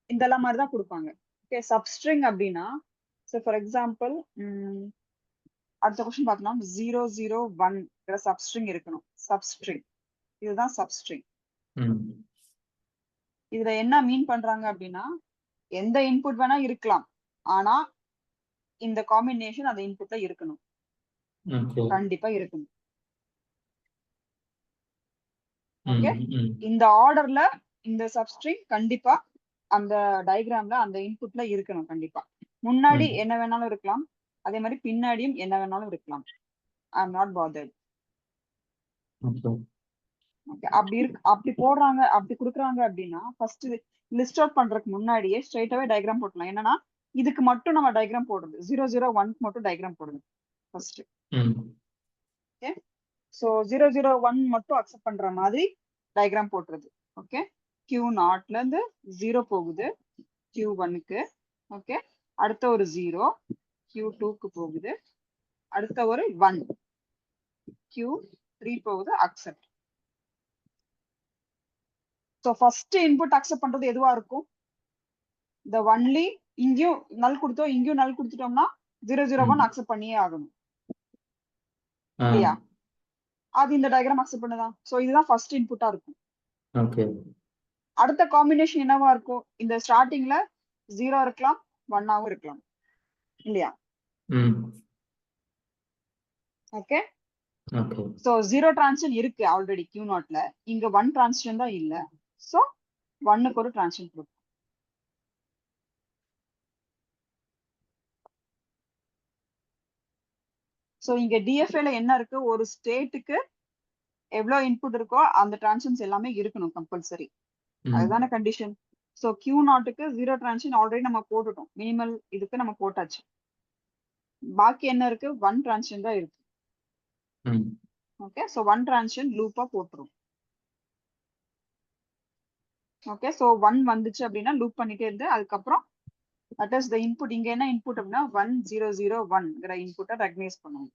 இதெல்லாம் மாதிரி தான் கொடுப்பாங்க. ஓகே, சப்ஸ்ட்ரிங் அப்படின்னா ஃபார் எக்ஸாம்பிள் அடுத்த கொஸ்டின் பார்த்தோம்னா 001 சப்ஸ்ட்ரிங் இருக்கணும். சப்ஸ்ட்ரிங் இதுதான் சப்ஸ்ட்ரிங். இதுல என்ன மீன் பண்றாங்க அப்படின்னா எந்த இன்புட் வேணா இருக்கலாம், ஆனா இந்த காம்பினேஷன் அந்த இன்புட்ல இருக்கணும், கண்டிப்பா இருக்கணும். ஓகே, இந்த ஆர்டர்ல இந்த சப்ஸ்ட்ரிங் கண்டிப்பா அந்த டயக்ராம்ல அந்த இன்புட்ல இருக்கணும். கண்டிப்பா முன்னாடி என்ன வேணாலும் இருக்கலாம், அதே மாதிரி பின்னாடியும் என்ன வேணாலும் இருக்கலாம். ஐ அம் நாட் பாதர்ட். அப்படி போடுறாங்க, அப்படி கொடுக்குறாங்க அப்படின்னா ஃபர்ஸ்ட் லிஸ்ட் அவுட் பண்றதுக்கு முன்னாடியே ஸ்ட்ரைட்டாவே டயக்ராம் போடலாம். என்னன்னா இதுக்கு மட்டும் நம்ம டயக்ராம் போடுறது 001 மட்டும் டயக்ராம் போடுறது ஃபர்ஸ்ட். ஓகே, சோ 001 மட்டும் அக்செப்ட் பண்ற மாதிரி டயக்ராம் போட்டுறது. ஓகே, Q0 ல இருந்து 0 போகுது Q1க்கு. ஓகே, அடுத்த ஒரு 0 Q2க்கு போகுது, அடுத்த ஒரு 1 Q3 போகுது, accept. So first input accept பண்றது எதுவா இருக்கும்? இந்த ஒன்லி இங்கேயும் நல் கொடுத்தோம், இங்கேயும் நல் கொடுத்துட்டோம்னா 001 அக்செப்ட் பண்ணியே ஆகணும் இல்லையா? அது இந்த டயக்ராம் அக்செப்ட் பண்ணுதான். சோ இதுதான் ஃபர்ஸ்ட் இன்புட்டா இருக்கும். ஓகே, அடுத்த காம்பினேஷன் என்னவா இருக்கும்? இந்த ஸ்டார்டிங்ல 0 இருக்கலாம், 1 இருக்கலாம் இல்லையா? ஓகே, சோ 0 டிரான்சிஷன் இருக்கு ஆல்ரெடி Q0 ல, இங்க 1 டிரான்சிஷன் தான் இல்ல. சோ 1க்கு ஒரு டிரான்சிஷன் கொடுக்கும். சோ இங்க டிஎஃப்ஏல என்ன இருக்கு, ஒரு ஸ்டேட்டுக்கு எவ்வளவு இன்புட் இருக்கோ அந்த டிரான்சிஷன்ஸ் எல்லாமே இருக்கணும் கம்பல்சரி. அதுதானே கண்டிஷன். சோ Q0க்கு 0 டிரான்சிஷன் ஆல்ரெடி நம்ம போட்டுட்டோம், மினிமல் இதுக்கு நம்ம போட்டாச்சு. பாக்கி என்ன இருக்கு, 1 டிரான்சிஷன் தான் இருக்கு. ஓகே, சோ 1 டிரான்சிஷன் லூப்பா போட்டுரும். ஓகே, சோ 1 வந்துச்சு அப்படின்னா லூப் பண்ணிட்டே இருந்து அதுக்கப்புறம் தட் இஸ் த இன்புட். இங்க என்ன இன்புட் அப்படின்னா 1001ங்கிற இன்புட்டை ரெகனைஸ் பண்ணுவோம்.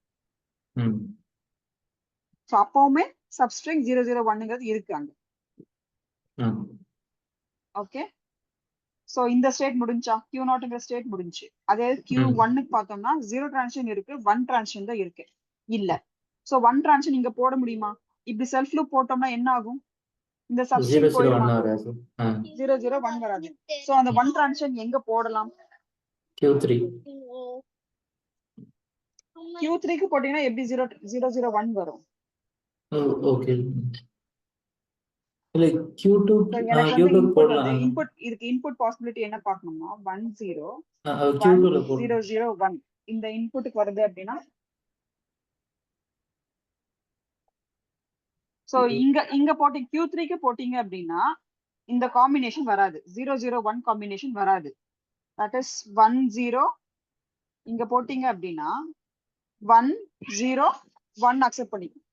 சோ அப்பவுமே சப்ஸ்ட்ரிங் 001ங்கிறது இருக்கு அங்க. ஓகே, சோ இந்த ஸ்டேட் முடிஞ்சா Q0ங்கிற ஸ்டேட் முடிஞ்சு. அதே Q1க்கு பார்த்தோம்னா 0 டிரான்சிஷன் இருக்கு, 1 டிரான்சிஷன் தான் இருக்கு இல்ல. சோ 1 டிரான்சிஷன் இங்க போட முடியுமா? இப்படி செல்ஃப் லூப் போட்டோம்னா என்ன ஆகும்? இந்த சப்ஸ்ட்ரிங் போயிடுமா? 001 வராது. சோ அந்த 1 டிரான்சிஷன் எங்க போடலாம்? Q3க்கு போட்டீங்கன்னா எப்படி 001 வரும்? ஓகே, இல்லை Q2 So எனக்கு வந்து Q2 இன்புட் வந்து போடலாம். இன்புட் இதுக்கு இன்புட் பாசிபிலிட்டி என்ன பார்க்கணும்னா 1 0 Q2 1 போடணும். 0 0 1 இந்த இன்புட்டுக்கு வருது அப்படின்னா சோ இங்க போட்டீங்க Q3க்கு போட்டீங்க அப்படின்னா இந்த காம்பினேஷன் வராது 0 0 1 காம்பினேஷன் வராது. தட் இஸ் 1 0 இங்க போட்டீங்க அப்படின்னா 1 0 1 அக்செப்ட் பண்ணிக்கும்.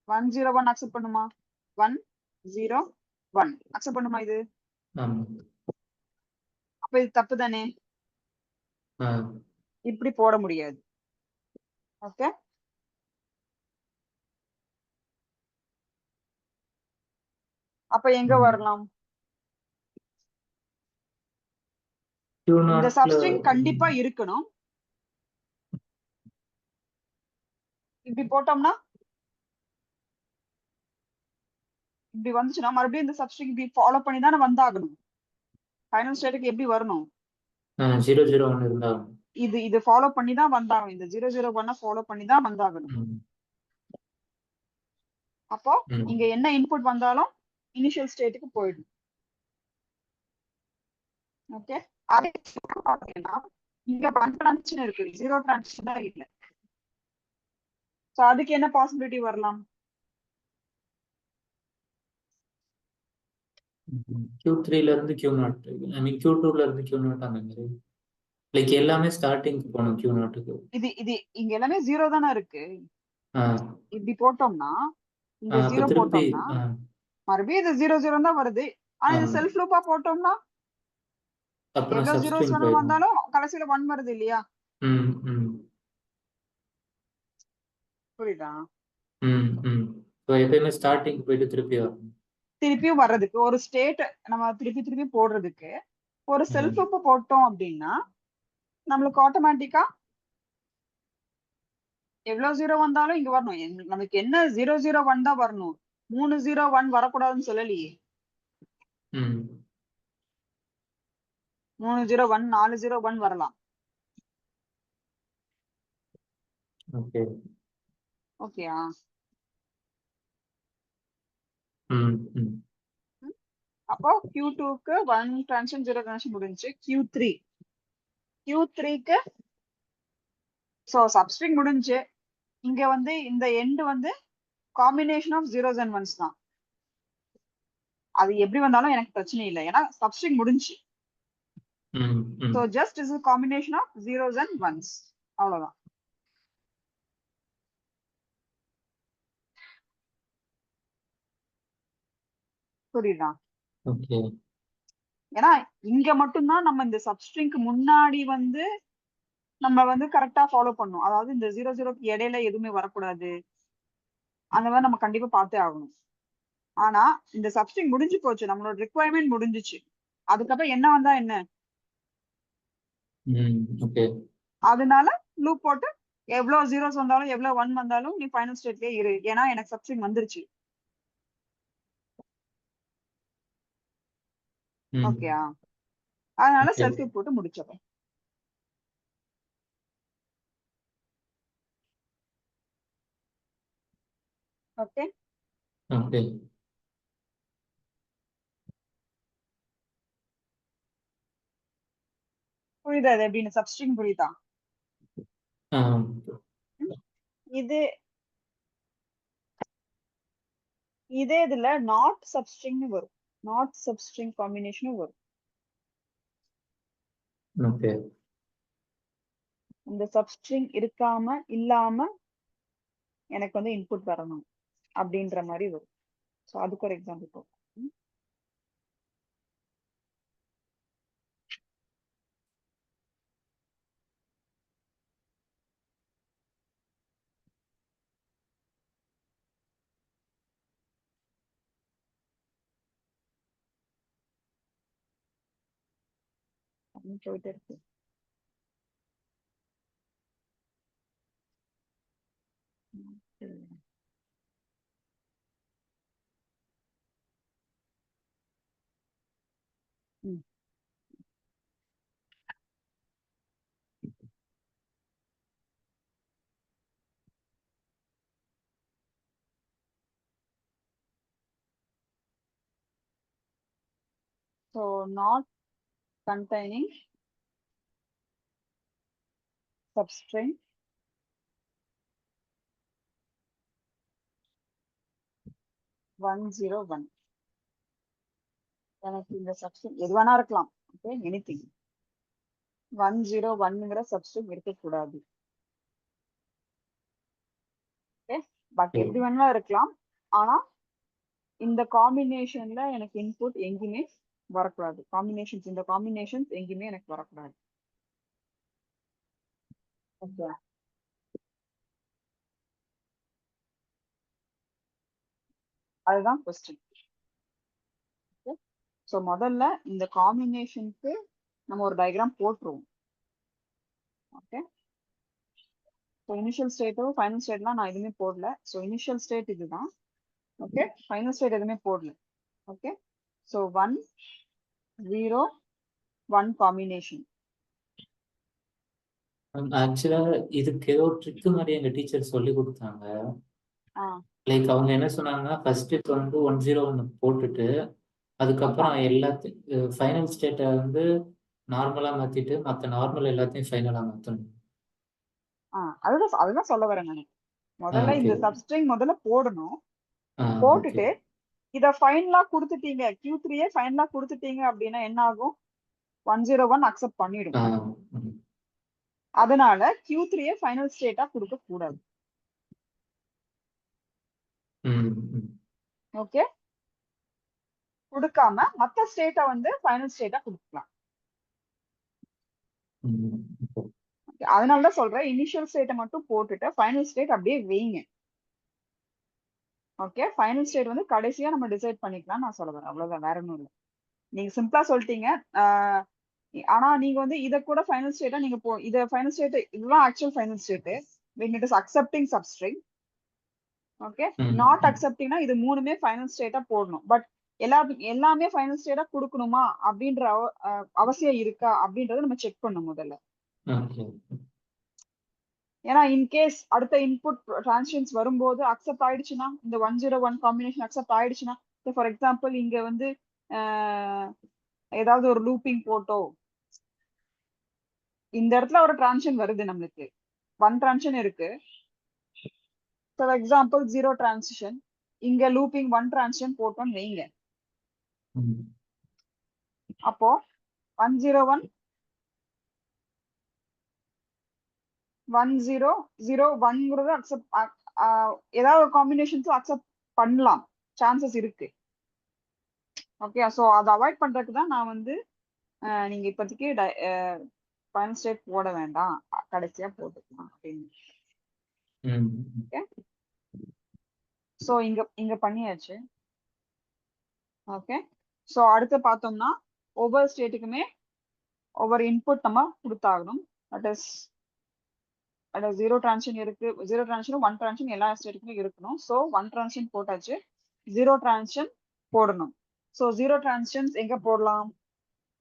1 0 1 அக்செப்ட் பண்ணுமா? 1 0 1 அக்செப்ட் பண்ணுமா? இது ஆமா. அப்ப இது தப்பு தானே? ஆ. இப்படி போட முடியாது. ஓகே, அப்ப எங்க ம். வரலாம்? Q0 இந்த ல சப்ஸ்ட்ரிங் கண்டிப்பா இருக்கணும். இப்படி போட்டோம்னா இப்படி வந்துச்சுன்னா மறுபடியும் இந்த சப்ஸ்ட்ரிங் இப்படி ஃபாலோ பண்ணி தானே வந்தாகணும். ஃபைனல் ஸ்டேட்டுக்கு எப்படி வரணும்? 0 0 1 இருந்தாலும். இது ஃபாலோ பண்ணி தான் வந்தாகணும். இந்த 0 0 1 ஃபாலோ பண்ணி தான் வந்தாகணும். ம். அப்போ ம். இங்க என்ன இன்புட் வந்தாலும் இனிஷியல் ஸ்டேட்டுக்கு போயிடும். ஓகே, அதே பாத்தீங்கன்னா இங்க 1 டிரான்சிஷன் இருக்கு, 0 டிரான்சிஷன் தான் இல்ல. சோ அதுக்கு என்ன பாசிபிலிட்டி வரலாம்? Q3 ல இருந்து Q0 ஐ மீன் Q2 ல இருந்து Q0 அந்த மாதிரி லைக் எல்லாமே ஸ்டார்டிங்க்கு போகணும் Q0க்கு. இது இங்க எல்லாமே 0 தானே இருக்கு. ஆ. இப்படி போட்டோம்னா இங்க அப்ப 0 திருப்பி போட்டோம்னா மறுபடியும் இது 0 0 தான் வருது. ஆனா இது ஆமா. செல்ஃப் லூப்பா போட்டோம்னா அப்ப நான் எவ்வளவு ஜீரோஸ் சப்ஸ்ட்ரிங் வேணாலும் போயிடும். வந்தாலும் கடைசியில 1 வருது இல்லையா? ம். ம். புரியுதா? ம். ம். ஸோ எப்பயுமே ஸ்டார்டிங் போயிட்டு திருப்பி வரணும். திருப்பியும் வர்றதுக்கு ஒரு ஸ்டேட் நம்ம திருப்பி திருப்பி போடுறதுக்கு ஒரு செல்ஃப் ம். லூப் போட்டோம் அப்படின்னா நம்மளுக்கு ஆட்டோமேட்டிக்கா எவ்வளவு 0 வந்தாலும் இங்க வரணும். நமக்கு என்ன 0 0 1 தான் வரணும். 3 0 1 வரக்கூடாதுன்னு சொல்லலையே. ம். 3 0 1 4 0 1 வரலாம். ஓகே. ஓகேயா? ம். ம். அப்போ Q2க்கு 1 டிரான்சிஷன் 0 டிரான்சிஷன் முடிஞ்சு. Q3க்கு சோ சப்ஸ்ட்ரிங் முடிஞ்சு. இங்க வந்து இந்த எண்ட் வந்து combination of zeros and ones தான். அது எப்படி வந்தாலும் எனக்கு பிரச்சனை இல்லை, ஏன்னா சப்ஸ்ட்ரிங் முடிஞ்சு. ம். ம். So just is combination of zeros and ones, அவ்வளவுதான். புரியுதா? ஓகே. ஏன்னா இங்க மட்டும்தான் நம்ம இந்த சப்ஸ்ட்ரிங்க்கு முன்னாடி வந்து நம்ம வந்து கரெக்டா ஃபாலோ பண்ணணும். அதாவது இந்த 0 0க்கு இடையில எதுவுமே வரக்கூடாது, அந்த மாதிரி நம்ம கண்டிப்பா பார்த்தே ஆகணும். ஆனா இந்த சப்ஸ்ட்ரிங் முடிஞ்சு போச்சு, நம்மளோட ரிக்குவயர்மெண்ட் முடிஞ்சுச்சு. அதுக்கப்புறம் என்ன வந்தா என்ன? ம். ஓகே. அதனால லூப் போட்டு எவ்வளவு ஜீரோஸ் வந்தாலும் எவ்வளவு 1 வந்தாலும் நீ ஃபைனல் ஸ்டேட்லயே இரு, ஏன்னா எனக்கு சப்ஸ்ட்ரிங் வந்துருச்சு. ம். ஓகேயா? அதனால ஓகே. செல்ஃப் லூப் போட்டு முடிச்சிடறேன். Okay, okay. புரியுதா? இது எப்படின்னு சப்ஸ்ட்ரிங் புரியுதா? ஆ. இது இதே இதுல நாட் சப்ஸ்ட்ரிங் வரும், நாட் சப்ஸ்ட்ரிங் காம்பினேஷனும் வரும். ஓகே. இந்த சப்ஸ்ட்ரிங் இருக்காம இல்லாம எனக்கு வந்து இன்புட் வரணும் அப்படின்ற மாதிரி வரும். ஸோ அதுக்கு ஒரு எக்ஸாம்பிள் போகும். போயிட்டு இருக்கு. ம். So not containing substring one zero one. எனக்கு இந்த சப்ஸ்டிங் எது வேணா இருக்கலாம். ஓகே, எனிதிங் 101ங்கிற சப்ஸ்டிங் இருக்கக்கூடாது. ஓகே, பட் சரி. எப்படி வேணா இருக்கலாம். ஆனா இந்த காம்பினேஷன்ல எனக்கு இன்புட் எங்கேயுமே வரக்கூடாது. இந்த காம்பினேஷன்ஸ் எங்கேயுமே எனக்கு வரக்கூடாது. ஓகே, அதுதான் கொஸ்டின். ஓகே, ஸோ முதல்ல இந்த காம்பினேஷனுக்கு நம்ம ஒரு டயக்ராம் போட்டுருவோம். ஓகே, ஸோ இனிஷியல் ஸ்டேட்டும் ஃபைனல் ஸ்டேட்லாம் நான் எதுவுமே போடல. ஸோ இனிஷியல் ஸ்டேட் இதுதான். ஓகே, ஃபைனல் ஸ்டேட் எதுவுமே போடல. Okay, so 1 0 1 combination. ஆக்சுவலா இதுக்கு ஏதோ ட்ரிக் மாதிரி எங்க டீச்சர் சொல்லி கொடுத்தாங்க. ஆ, லைக் அவங்க என்ன சொன்னாங்கன்னா ஃபர்ஸ்ட் வந்து 101 போட்டுட்டு அதுக்கப்புறம் எல்லாத்தையும் ஃபைனல் ஸ்டேட்டை வந்து நார்மலா மாத்திட்டு மற்ற நார்மல் எல்லாத்தையும் ஃபைனலா மாத்தணும். அதுதான் சொல்ல வரேன் நான். முதல்ல ஓகே. இந்த சப்ஸ்ட்ரிங் முதல்ல போடணும். ஓகே. போட்டுட்டு இத ஃபைனலா கொடுத்துட்டீங்க, Q3 ஃபைனலா கொடுத்துட்டீங்க அப்படின்னா என்ன ஆகும்? 101 அக்செப்ட் பண்ணிடும். அதனால Q3 ஃபைனல் ஸ்டேட்டா கொடுக்க கூடாது. ஓகே, கொடுக்காம மத்த ஸ்டேட்டை வந்து ஃபைனல் ஸ்டேட்டா கொடுக்கலாம். அதனாலதான் சொல்றேன், இனிஷியல் ஸ்டேட்டை மட்டும் போட்டுட்டு ஃபைனல் ஸ்டேட் அப்படியே வைங்க. ஓகே, ஃபைனல் ஸ்டேட் வந்து கடைசியா நம்ம டிசைட் பண்ணிக்கலாம் நான் சொல்ல வரேன். அவ்வளவுதான், வேற ஒன்றும் இல்லை. நீங்க சிம்பிளா சொல்லிட்டீங்க. ஆனா நீங்க வந்து இத கூட ஃபைனல் ஸ்டேட்டா நீங்க இத ஃபைனல் ஸ்டேட், இதுதான் actual final state when it is accepting substring. Okay, not அக்செப்டிங்னா இது மூணுமே ஃபைனல் ஸ்டேட்டா போடணும். பட் எல்லாமே ஃபைனல் ஸ்டேட்டா கொடுக்கணுமா அப்படின்ற அவசியம் இருக்கா அப்படின்றத நம்ம செக் பண்ணணும் முதல்ல. ஏன்னா இன்கேஸ் அடுத்த இன்புட் டிரான்சிஷன்ஸ் வரும்போது அக்செப்ட் ஆயிடுச்சுன்னா, இந்த 101 காம்பினேஷன் அக்செப்ட் ஆயிடுச்சுன்னா, ஃபார் எக்ஸாம்பிள் இங்க வந்து ஏதாவது ஒரு லூப்பிங் போட்டோ இந்த இடத்துல ஒரு டிரான்சிஷன் வருது, நம்மளுக்கு 1 டிரான்சிஷன் இருக்கு. ஃபார் எக்ஸாம்பிள் 0 டிரான்சிஷன், இங்க லூப்பிங் 1 டிரான்சிஷன் போட்டோம்னு வைங்க. அப்போ 101 1001ங்கிறது அக்செப்ட், ஏதாவது ஒரு காம்பினேஷன்ஸ் அக்செப்ட் பண்ணலாம், சான்சஸ் இருக்கு. ஓகே, ஸோ அதை அவாய்ட் பண்றதுக்கு தான் நான் வந்து நீங்க இப்போதைக்கு ஃபைனல் ஸ்டேட் போட வேண்டாம், கடைசியா போட்டுக்கலாம் அப்படின்னு. ஓகே, ஸோ இங்க பண்ணியாச்சு. ஓகே, ஸோ அடுத்து பார்த்தோம்னா ஒவ்வொரு ஸ்டேட்டுக்குமே ஒவ்வொரு இன்புட் நம்ம கொடுத்தாகணும். தட் இஸ் 0 டிரான்சிஷன் இருக்கு, 0 டிரான்சிஷன் 1 டிரான்சிஷன் எல்லா ஸ்டேட்டுக்குமே இருக்கணும். ஸோ 1 டிரான்சிஷன் போட்டாச்சு, 0 டிரான்சிஷன் போடணும். ஸோ 0 டிரான்சிஷன்ஸ் எங்க போடலாம்?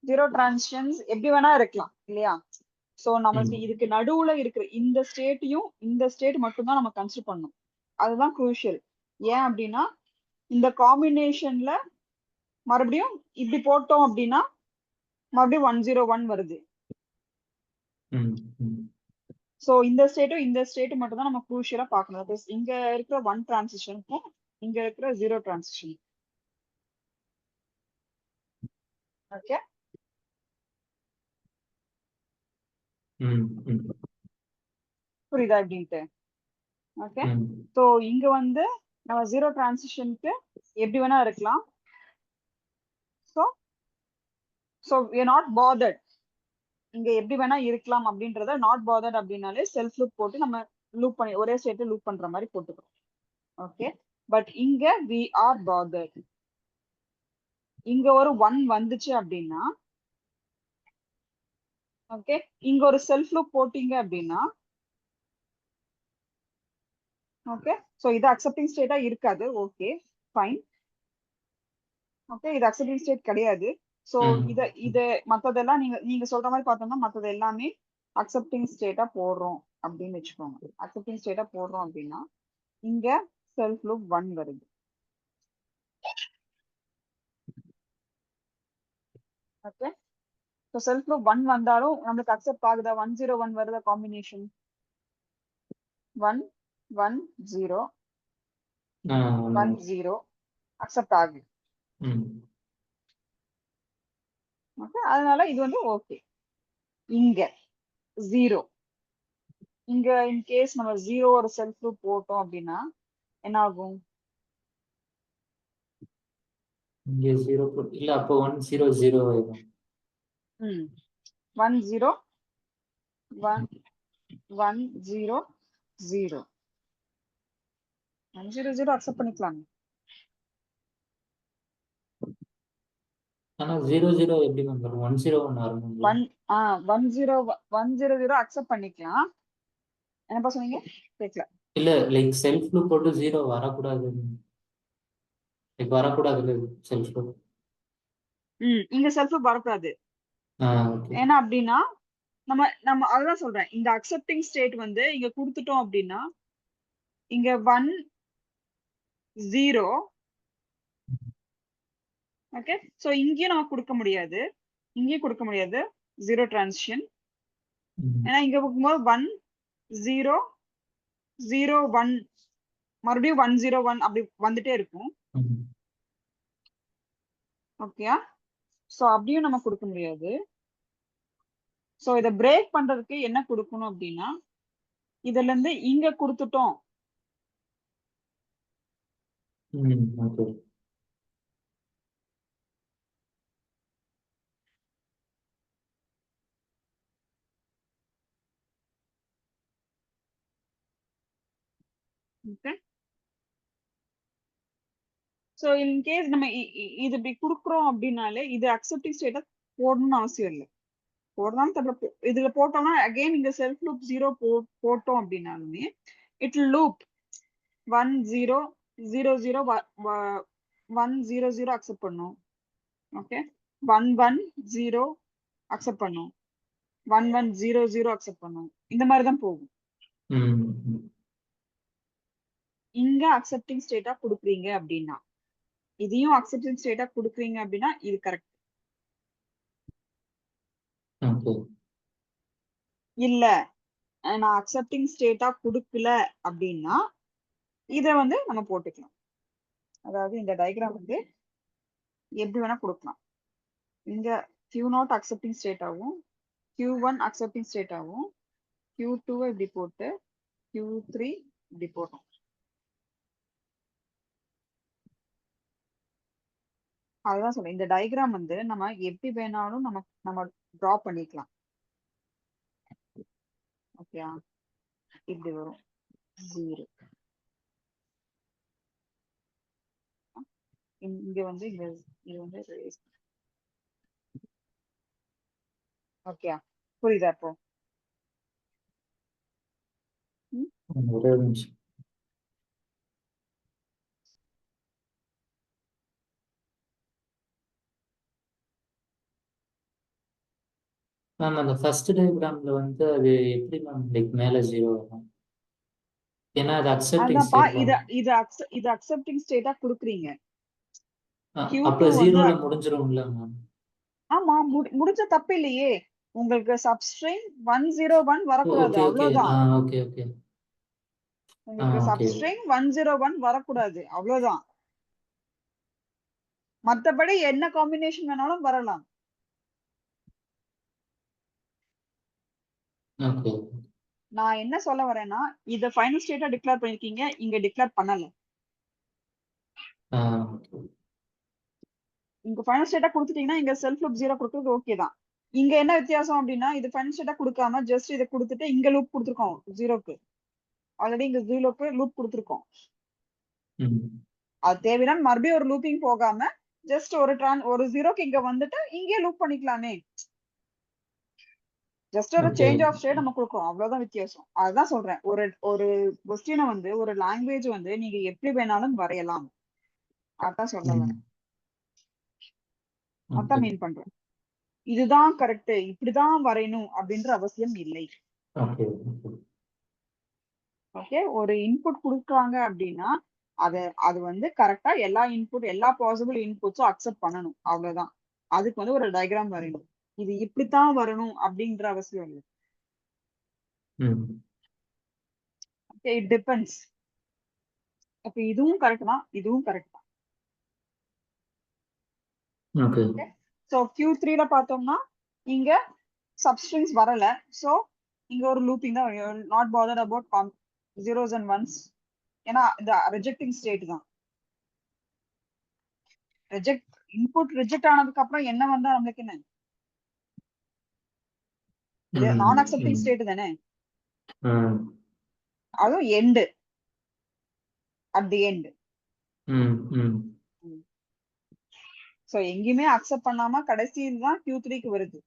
0 டிரான்சிஷன்ஸ் எப்படி வேணா இருக்கலாம் இல்லையா? ஸோ நமக்கு இதுக்கு நடுவுல இருக்கிற இந்த ஸ்டேட்டையும் இந்த ஸ்டேட் மட்டும் தான் நம்ம கன்சிடர் பண்ணணும். அதுதான் குரூஷியல். ஏன் அப்படின்னா இந்த காம்பினேஷன்ல மறுபடியும் இப்படி போட்டோம் அப்படின்னா மறுபடியும் 101 வருது. ஸோ இந்த ஸ்டேட்டும் மட்டும் தான் நம்ம குரூஷியலா பார்க்கணும். இங்க இருக்கிற 1 டிரான்சிஷனுக்கும் இங்க இருக்கிற 0 டிரான்சிஷன். ஓகே, புரியுதா எப்படின்ட்டு? ஓகே, ஸோ இங்க வந்து நம்ம 0 டிரான்சிஷனுக்கு எப்படி வேணா இருக்கலாம். So we are not bothered, இங்க எப்படி வேணா இருக்கலாம் அப்படின்றத நாட் பாதர்ட் அப்படின்னாலே செல்ஃப் லூப் போட்டு நம்ம லூப் பண்ணி ஒரே ஸ்டேட் லூப் பண்ற மாதிரி போட்டுக்கிறோம். ஓகே, பட் இங்க we are bothered. இங்க ஒரு 1 வந்துச்சு அப்படின்னா, ஓகே, இங்க ஒரு செல்ஃப் லூப் போட்டீங்க அப்படின்னா, ஓகே, ஸோ இது அக்செப்டிங் ஸ்டேட்டா இருக்காது. Okay, fine. ஓகே, இது அக்செப்டிங் ஸ்டேட் கிடையாது. ஸோ இத மத்ததெல்லாம் நீங்க சொல்ற மாதிரி பார்த்தோம்னா மத்தது எல்லாமே அக்செப்டிங் ஸ்டேட்டா போடுறோம் அப்படின்னு வச்சுக்கோங்க. அக்செப்டிங் ஸ்டேட்டா போடுறோம் அப்படின்னா இங்க செல்ஃப் லூப் 1 வருது. ஓகே. ஸோ செல்ஃப் லூப் 1 வந்தாலும் நம்மளுக்கு அக்செப்ட் ஆகுதா? 1 0 1 வருதா காம்பினேஷன்? 1 1 0 1 0 அக்செப்ட் ஆகுது. ஓகே, அதனால இது வந்து ஓகே. இங்க 0, இங்க இன் கேஸ் நம்ம 0 ஒரு செல்ஃப் லூப் போட்டோம் அப்படின்னா என்ன ஆகும்? இங்க 0 இல்ல, அப்போ 1 0 0 ஆயிடும். 1 0 1 1 0 0 1 0 0 அக்செப்ட் பண்ணிக்கலாம். ஆனா 0 0 எப்படி வந்துரும்? 1 0 1 வரணும். 1 0 1 0 0 அக்செப்ட் பண்ணிக்கலாம். என்னப்பா சொன்னீங்க? கேட்கல. இல்ல, லைக் செல்ஃப் லூப் போட்டு 0 வரக்கூடாது. லைக் வரக்கூடாது செல்ஃப் லூப். இங்க செல்ஃப் லூப் வரக்கூடாது. ஓகே. ஏன்னா அப்படின்னா நம்ம நம்ம அதான் சொல்றேன், இந்த அக்செப்டிங் ஸ்டேட் வந்து இங்க கொடுத்துட்டோம் அப்படின்னா இங்க 1 0. ஓகே, சோ இங்கேயும் நம்ம கொடுக்க முடியாது, இங்கேயும் கொடுக்க முடியாது 0 டிரான்சிஷன். ஏன்னா இங்க போகும்போது 1 0 0 1 மறுபடியும் 1 0 1 அப்படி வந்துட்டே இருக்கும். ஓகேயா? சோ அப்படியும் நம்ம கொடுக்க முடியாது. சோ இதை பிரேக் பண்றதுக்கு என்ன கொடுக்கணும் அப்படின்னா இதுல இருந்து இங்க கொடுத்துட்டோம். Okay. Okay, so in case நம்ம இது இப்படி கொடுக்குறோம் அப்படின்னாலே இது அக்செப்டிங் ஸ்டேட்டா போடணும்னு அவசியம் இல்லை. போடலாம் தெரியல. இதுல போட்டோம்னா அகைன் இங்க செல்ஃப் லூப் 0 போட்டோம் அப்படின்னாலுமே இட் லூப் 1 0 0 0 1 0 0 அக்செப்ட் பண்ணும். ஓகே, 1 1 0 அக்செப்ட் பண்ணும், 1 1 0 0 அக்செப்ட் பண்ணும். இந்த மாதிரி தான் போகும். இங்க அக்செப்டிங் ஸ்டேட்டா கொடுக்குறீங்க அப்படின்னா, இதையும் அக்செப்டிங் ஸ்டேட்டா கொடுக்குறீங்க அப்படின்னா இது கரெக்ட். இல்ல நான் அக்செப்டிங் ஸ்டேட்டா கொடுக்கல அப்படின்னா இத வந்து நம்ம போட்டுக்கலாம். அதாவது இந்த டயக்ராம் வந்து எப்படி வேணா கொடுக்கலாம். இங்க Q0 அக்செப்டிங் ஸ்டேட் ஆகும், Q1 அக்செப்டிங் ஸ்டேட் ஆகும், Q2 இப்படி போட்டு Q3 இப்படி போட்டோம். அதுதான் சொல்றேன், இந்த டயக்ராம் வந்து நம்ம எப்படி வேணாலும் நம்ம டிரா பண்ணிக்கலாம். ஓகே, இப்படி வரும் 0. இங்க வந்து இங்க இது வந்து ஓகே, புரியுதா இப்போ? ஒரே நிமிஷம். மேம் அந்த ஃபர்ஸ்ட் டயக்ராம்ல வந்து அது எப்படி மேம் லைக் மேல 0 வரும்? ஏன்னா அது அக்செப்டிங் அதான்ப்பா, ஸ்டேட். இது அக்செப்டிங் ஸ்டேட்டா குடுக்குறீங்க. அப்ப Q2 வந்து 0ல முடிஞ்சிரும்ல மேம்? ஆமா, முடிஞ்ச தப்பு இல்லையே. உங்களுக்கு சப்ஸ்ட்ரிங் 101 வரக்கூடாது, ஓகே ஓகே. அவ்வளவுதான். Okay okay. உங்களுக்கு ஓகே. சப்ஸ்ட்ரிங் 101 வரக்கூடாது, அவ்வளவுதான். மத்தபடி என்ன காம்பினேஷன் வேணாலும் வரலாம். ஓகே. நான் என்ன சொல்ல வரேன்னா இத ஃபைனல் ஸ்டேட்டா டிக்ளேர் பண்ணிருக்கீங்க, இங்க டிக்ளேர் பண்ணல. இங்க ஃபைனல் ஸ்டேட்டா கொடுத்துட்டீங்கன்னா இங்க செல்ஃப் லூப் 0 கொடுக்கிறது ஓகே தான். இங்க என்ன வித்தியாசம் அப்படின்னா இது ஃபைனல் ஸ்டேட்டா கொடுக்காம ஜஸ்ட் இதை கொடுத்துட்டு இங்க லூப் கொடுத்துருக்கோம் 0க்கு. ஆல்ரெடி இங்க 0க்கு லூப் கொடுத்துருக்கோம். அது தேவைன்னா மறுபடியும் ஒரு லூப்பிங் போகாம ஜஸ்ட் ஒரு 0க்கு இங்க வந்துட்டு இங்கே லூப் பண்ணிக்கலாமே. ஜஸ்ட் ஒரு சேஞ்ச் ஆஃப் ஸ்டேட் நம்ம கொடுக்குறோம், அவ்வளவுதான் வித்தியாசம். அதுதான் சொல்றேன், ஒரு கொஸ்டினை வந்து ஒரு லாங்குவேஜ் வந்து நீங்க எப்படி வேணாலும் வரையலாம். அதான் சொல்ல வரேன், அதான் மீன் பண்றேன். இதுதான் கரெக்ட், இப்படிதான் வரையணும் அப்படின்ற அவசியம் இல்லை. ஓகே, ஒரு இன்புட் கொடுக்குறாங்க அப்படின்னா அது வந்து கரெக்டா எல்லா பாசிபிள் இன்புட்ஸும் அக்செப்ட் பண்ணணும், அவ்வளவுதான். அதுக்கு வந்து ஒரு டயக்ராம் வரையணும். இது இப்படித்தான் வரணும் அப்படின்ற அவசியம் இல்லை. ம் ஓகே, இட் டிபெண்ட்ஸ். அப்ப இதுவும் கரெக்ட் தான், இதுவும் கரெக்ட் தான். ஓகே ஸோ Q3ல பார்த்தோம்னா இங்க சப்ஸ்ட்ரிங்ஸ் வரல. ஸோ இங்க ஒரு லூப்பிங் தான், not bother about zeros and ones. ஏன்னா இந்த ரிஜெக்டிங் ஸ்டேட் தான். இன்புட் ரிஜெக்ட் ஆனதுக்கு அப்புறம் என்ன வந்தா நம்மளுக்கு என்ன? இது ம் நான் அக்செப்டிங் ம் ஸ்டேட் தானே, ம் அதுவும் எண்டு, அட் தி எண்ட். ம் ம் ஸோ எங்கேயுமே அக்செப்ட் பண்ணாம கடைசியில் தான் Q3க்கு வருது.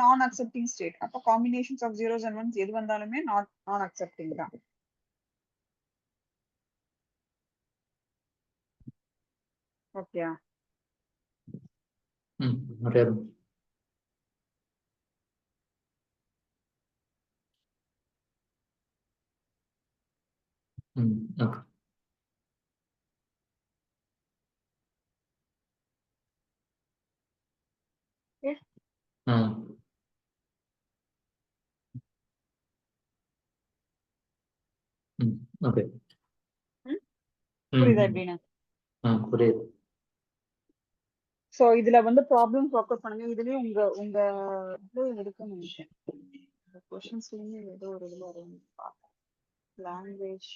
நான் அக்செப்டிங் ஸ்டேட். அப்போ combinations of zeros and ones எது வந்தாலுமே நான் அக்செப்டிங் தான். ஓகே, ம் ஒரே ஒரு ம் ஓகே ஆ ம் ஓகே ம் புரியுதா ம் எப்படின்னு? ஆ புரியுது சோ இதுல வந்து ப்ராப்ளம் ஃபோக்கஸ் பண்ணுங்க. இதுலயும் உங்க உங்க இது இருக்குன்னு நினைக்கிறேன். கொஸ்டின்ஸ்லயுமே ஏதோ ஒரு இதுல வரும். Language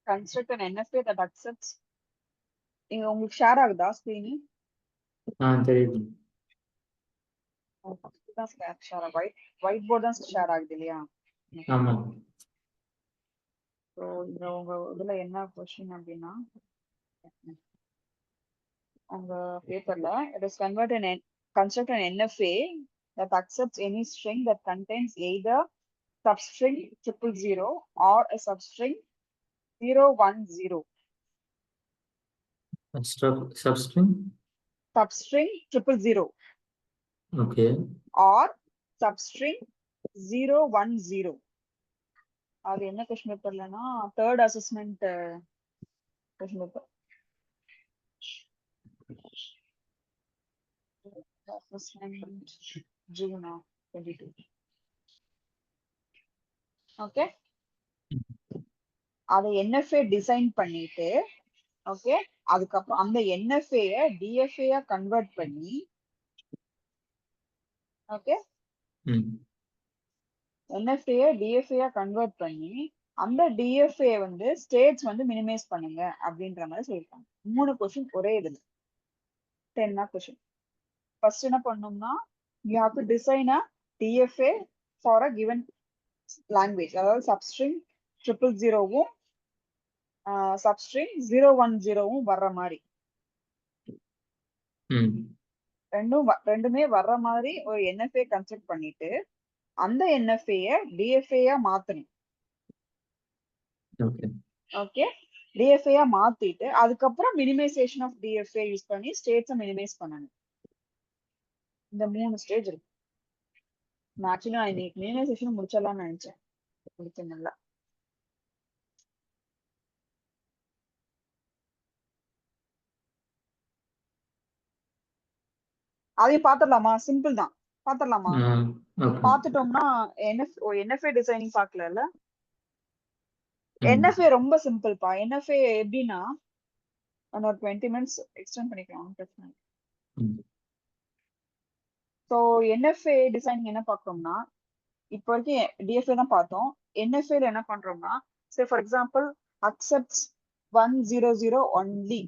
construct an NFA that accepts. இங்க உங்களுக்கு ஷேர் ஆகுதா ஸ்கிரீன்? ஆ தெரியுது ஷேர் ஒயிட் போர்டு தான் ஷேர் ஆகுது இல்லையா? ஆமா ஸோ இந்த உங்க இதுல என்ன கொஸ்டின் அப்படின்னா, உங்க பேப்பர்ல it is convert an construct an NFA that accepts any string that contains either substring 000 or a substring 010. Substring Substring 000 okay or substring 010. அது என்ன question பேப்பர்லன்னா third assessment question paper. Assessment June 22. Okay, அதை NFA design பண்ணிட்டு, okay, அதுக்கப்புறம் அந்த NFA DFA convert பண்ணி, okay, ம் NFA DFA convert பண்ணி அந்த DFA வந்து ஸ்டேட்ஸ் வந்து மினிமைஸ் பண்ணுங்க அப்படின்ற மாதிரி சொல்லிருக்காங்க. 3 கொஸ்டின் ஒரே இதுல 10 மார்க் கொஸ்டின். ஃபர்ஸ்ட் என்ன பண்ணோம்னா, you have to design a DFA for a given language. அதாவது சப்ஸ்ட்ரிங் 000வும் சப்ஸ்ட்ரிங் 010வும் வர்ற மாதிரி, ம் ரெண்டுமே வர்ற மாதிரி ஒரு NFA கன்ஸ்ட்ரக்ட் பண்ணிட்டு அந்த NFA DFA மாத்தணும். ஓகே ஓகே, DFA மாத்திட்டு அதுக்கப்புறம் மினிமைசேஷன் ஆஃப் DFA யூஸ் பண்ணி ஸ்டேட்ஸை மினிமைஸ் பண்ணணும். இந்த 3 ஸ்டேஜ் இருக்கு. ஆக்சுவலி நான் இன்னைக்கு மினிமைசேஷன் முடிச்சிடலாம்னு நினைச்சேன், முடிக்கல. அதையும் பாத்துடலாமா? சிம்பிள் தான், பாத்துடலாமா? ஓகே பாத்துட்டோம்னா NFA டிசைனிங் பாக்கல. ம் NFA ரொம்ப சிம்பிள்ப்பா. NFA எப்படின்னா, ஒரு 20 மினிட்ஸ் எக்ஸ்டெண்ட் பண்ணிக்கலாம், பிரச்சனை. ம் ஸோ NFA டிசைனிங் என்ன பார்க்கறோம்னா, இப்போ வரைக்கும் DFA தான் பார்த்தோம். NFA என்ன பண்றோம்னா, say for example accepts 100 only.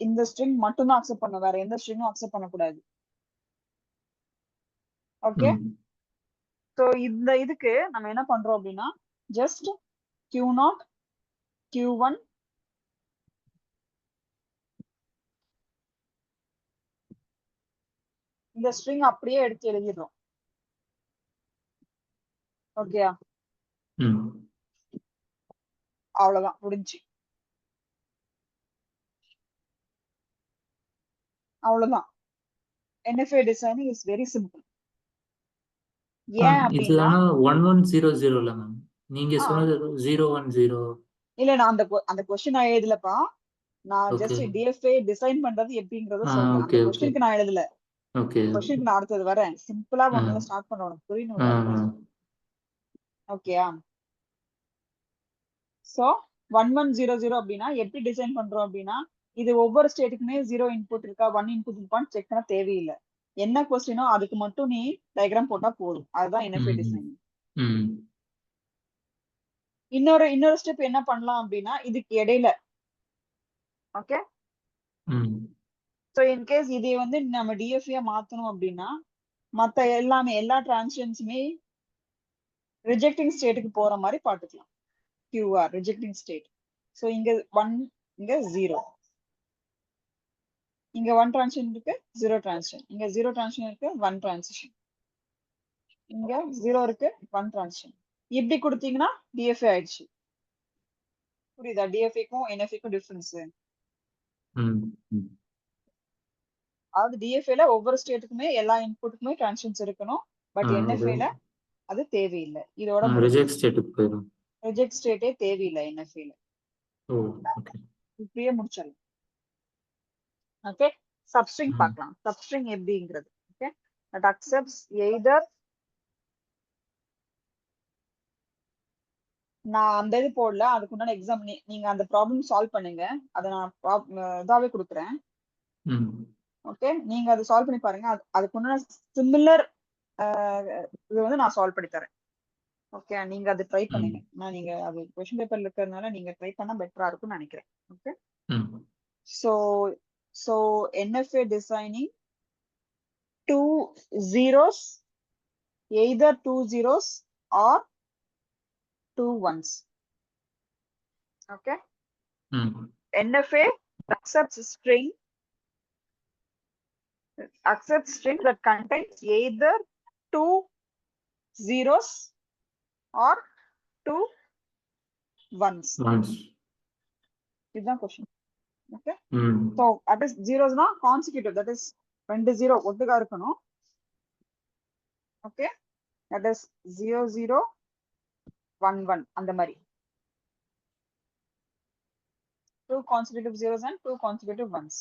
இந்த ஸ்ட்ரிங் மட்டும் தான் அக்செப்ட் பண்ணும், வேற எந்த ஸ்ட்ரிங்கும் அக்செப்ட் பண்ணக்கூடாது. ஓகே, ம் ஸோ இந்த இதுக்கு நம்ம என்ன பண்றோம் அப்படின்னா, ஜஸ்ட் Q0 Q1 இந்த ஸ்ட்ரிங் அப்படியே எடுத்து எழுதிடுறோம். ஓகேயா? ம் அவ்வளவுதான் முடிஞ்சு. அவ்வளவுதான். NFA designing is very simple. ஏன் இது அப்படின்னா ஆனா 1100 இல்ல மேம், நீங்க சொன்னது 010. இல்ல நான் அந்த கொஸ்டின் நான் எழுதலப்பா. நான் ஓகே. ஜஸ்ட் DFA டிசைன் பண்றது எப்படிங்கறத சொல்றேன். அந்த ஓகே ஓகே கொஸ்டினுக்கு நான் எழுதல. ஓகே. கொஸ்டினுக்கு நான் அடுத்தது வரேன். சிம்பிளா ஒண்ணுல ஸ்டார்ட் பண்ண உனக்கு புரியணும்ல. ஓகேயா? சோ 1100 அப்படின்னா எப்படி டிசைன் பண்றோம் அப்படின்னா, இது ஒவ்வொரு ஸ்டேட்டுக்குமே 0 இன்புட் இருக்கா 1 இன்புட் இருக்கான்னு செக் பண்ண தேவையில்லை. என்ன கொஸ்டினோ அதுக்கு மட்டும் நீ டயக்ராம் போட்டா போதும். அதுதான் NFA டிசைன். ம் இன்னொரு ஸ்டெப் என்ன பண்ணலாம் அப்படின்னா, இதுக்கு இடையில ஓகே. ம் சோ இன்கேஸ் இதை வந்து நம்ம DFA மாத்தணும் அப்படின்னா, மத்த எல்லா டிரான்சிஷன்ஸுமே ரிஜெக்டிங் ஸ்டேட்டுக்கு போற மாதிரி பாத்துக்கலாம். QR rejecting state. சோ இங்க 1 இங்க 0. இங்க 1 டிரான்சிஷன் இருக்கு, 0 டிரான்சிஷன். இங்க 0 டிரான்சிஷன் இருக்கு, 1 டிரான்சிஷன். இங்க 0 இருக்கு, 1 டிரான்சிஷன். இப்படி கொடுத்தீங்கன்னா DFA ஆயிடுச்சு. புரியுதா? DFA-க்கும் NFA-க்கும் டிஃபரன்ஸ். அதாவது DFA-ல ஒவ்வொரு ஸ்டேட்டுக்குமே எல்லா இன்புட்டுக்குமே டிரான்சிஷன்ஸ் இருக்கணும். பட் NFA-ல அது தேவையில்லை. இதோட ரிஜெக்ட் ஸ்டேட்டுக்கு போயிடும். ரிஜெக்ட் ஸ்டேட்டே தேவையில்லை NFA-ல. ஓ ஓகே. இப்படியே முடிச்சிடலாம். ஓகே. சப்ஸ்ட்ரிங் பார்க்கலாம். சப்ஸ்ட்ரிங் எப்படிங்கிறது. ஓகே. that accepts either நான் அந்த இது போடல, அதுக்கு உண்டான எக்ஸாம் நீங்க அந்த ப்ராப்ளம் சால்வ் பண்ணுங்க. அதை நான் இதாவே கொடுக்குறேன். ஓகே. நீங்க அதை சால்வ் பண்ணி பாருங்க. அதுக்கு உண்டான சிமிலர் இது வந்து நான் சால்வ் பண்ணி தரேன். ஓகே. நீங்க அதை ட்ரை பண்ணுங்க. நீங்க அது கொஸ்டின் பேப்பர்ல இருக்கிறதுனால நீங்க ட்ரை பண்ணா பெட்டரா இருக்கும்னு நினைக்கிறேன். Okay. so NFA designing 2 zeros, either 2 zeros or 2 ones. Okay. NFA accepts string that contains either 2 zeros or 2 ones. இதுதான் question. Okay. So that is zeros na consecutive, that is 2 0 ஒட்டுக்கா இருக்கணும். Okay. that is 0 0 1 1 அந்த மாதிரி 2 consecutive zeros and 2 consecutive ones.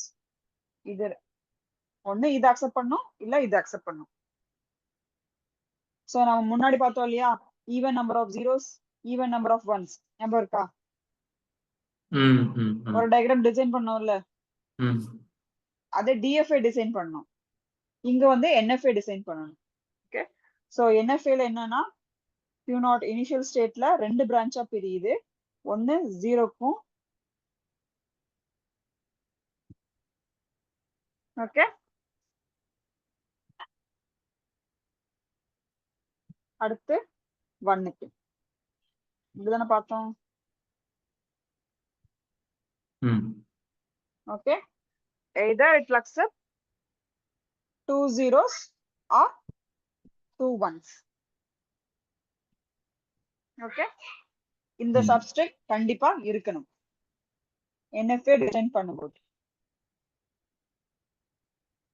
இது ஒண்ணு இது accept பண்ணும், இல்ல இது அக்செப்ட் பண்ணும். சோ நம்ம முன்னாடி பார்த்தோம் இல்லையா, even number of zeros, even number of ones. ஞாபகம் இருக்கா? ஒரு டயக்ராம் டிசைன் பண்ணோம்ல, அதே DFA டிசைன் பண்ணோம். இங்க வந்து NFA டிசைன் பண்ணணும். ஓகே. சோ NFA ல என்னன்னா, Q0 இனிஷியல் ஸ்டேட்ல 2 பிரான்ச்சா பிரியுது. ஒன்னு 0க்கும், ஓகே, அடுத்து 1க்கு. இப்படிதானே பார்த்தோம். Okay. either it will accept 2 zeros or 2 ones. Okay. இந்த சப்ஸ்ட்ரிங் கண்டிப்பா இருக்கணும் NFA டிசைன் பண்ணும்போது.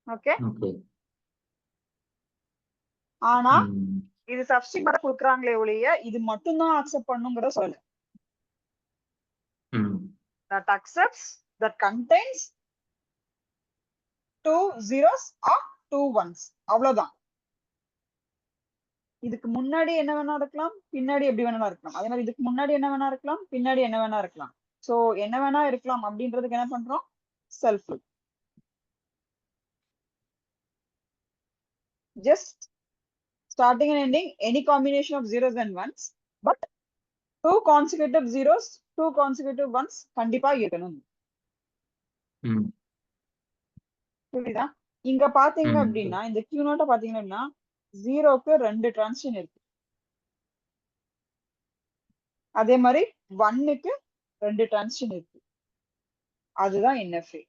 ஓகே. ஆனா இது சப்ஸ்ட்ரிங் மட்டும் கொடுக்குறாங்களே ஒழிய இது மட்டும் தான் அக்செப்ட் பண்ணுங்கறத சொல்லல. that accepts, that contains 2 zeros or 2 ones. அவ்வளவுதான். இதுக்கு முன்னாடி என்ன வேணா இருக்கலாம், பின்னாடி எப்படி வேணா இருக்கலாம். அதே மாதிரி இதுக்கு முன்னாடி என்ன வேணா இருக்கலாம், பின்னாடி என்ன வேணா இருக்கலாம். சோ என்ன வேணா இருக்கலாம் அப்படின்றதுக்கு என்ன பண்றோம், self. just starting and ending any combination of zeros and ones, but 2 consecutive zeros, 2 consecutive ones கண்டிப்பா இருக்கணும். புரியுதா? இங்க பாத்தீங்க அப்படின்னா, இந்த Q0 பாத்தீங்கன்னா 0க்கு 2 டிரான்சிஷன் இருக்கு. அதே மாதிரி 1க்கு 2 டிரான்சிஷன் இருக்கு. அதுதான் NFA.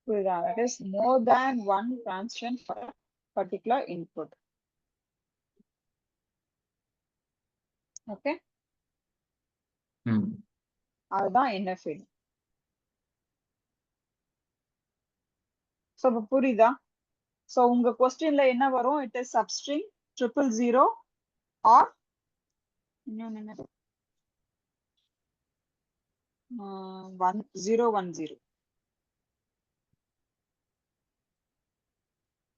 புரியுதா? that is more than one transition for a particular input. Okay, ம் அதுதான் NFA. ஸோ இப்போ புரியுதா? ஸோ உங்க கொஸ்டின்ல என்ன வரும்? இட் இஸ் சப்ஸ்ட்ரிங் 000 ஆர் இன்னொன்னு என்ன 1010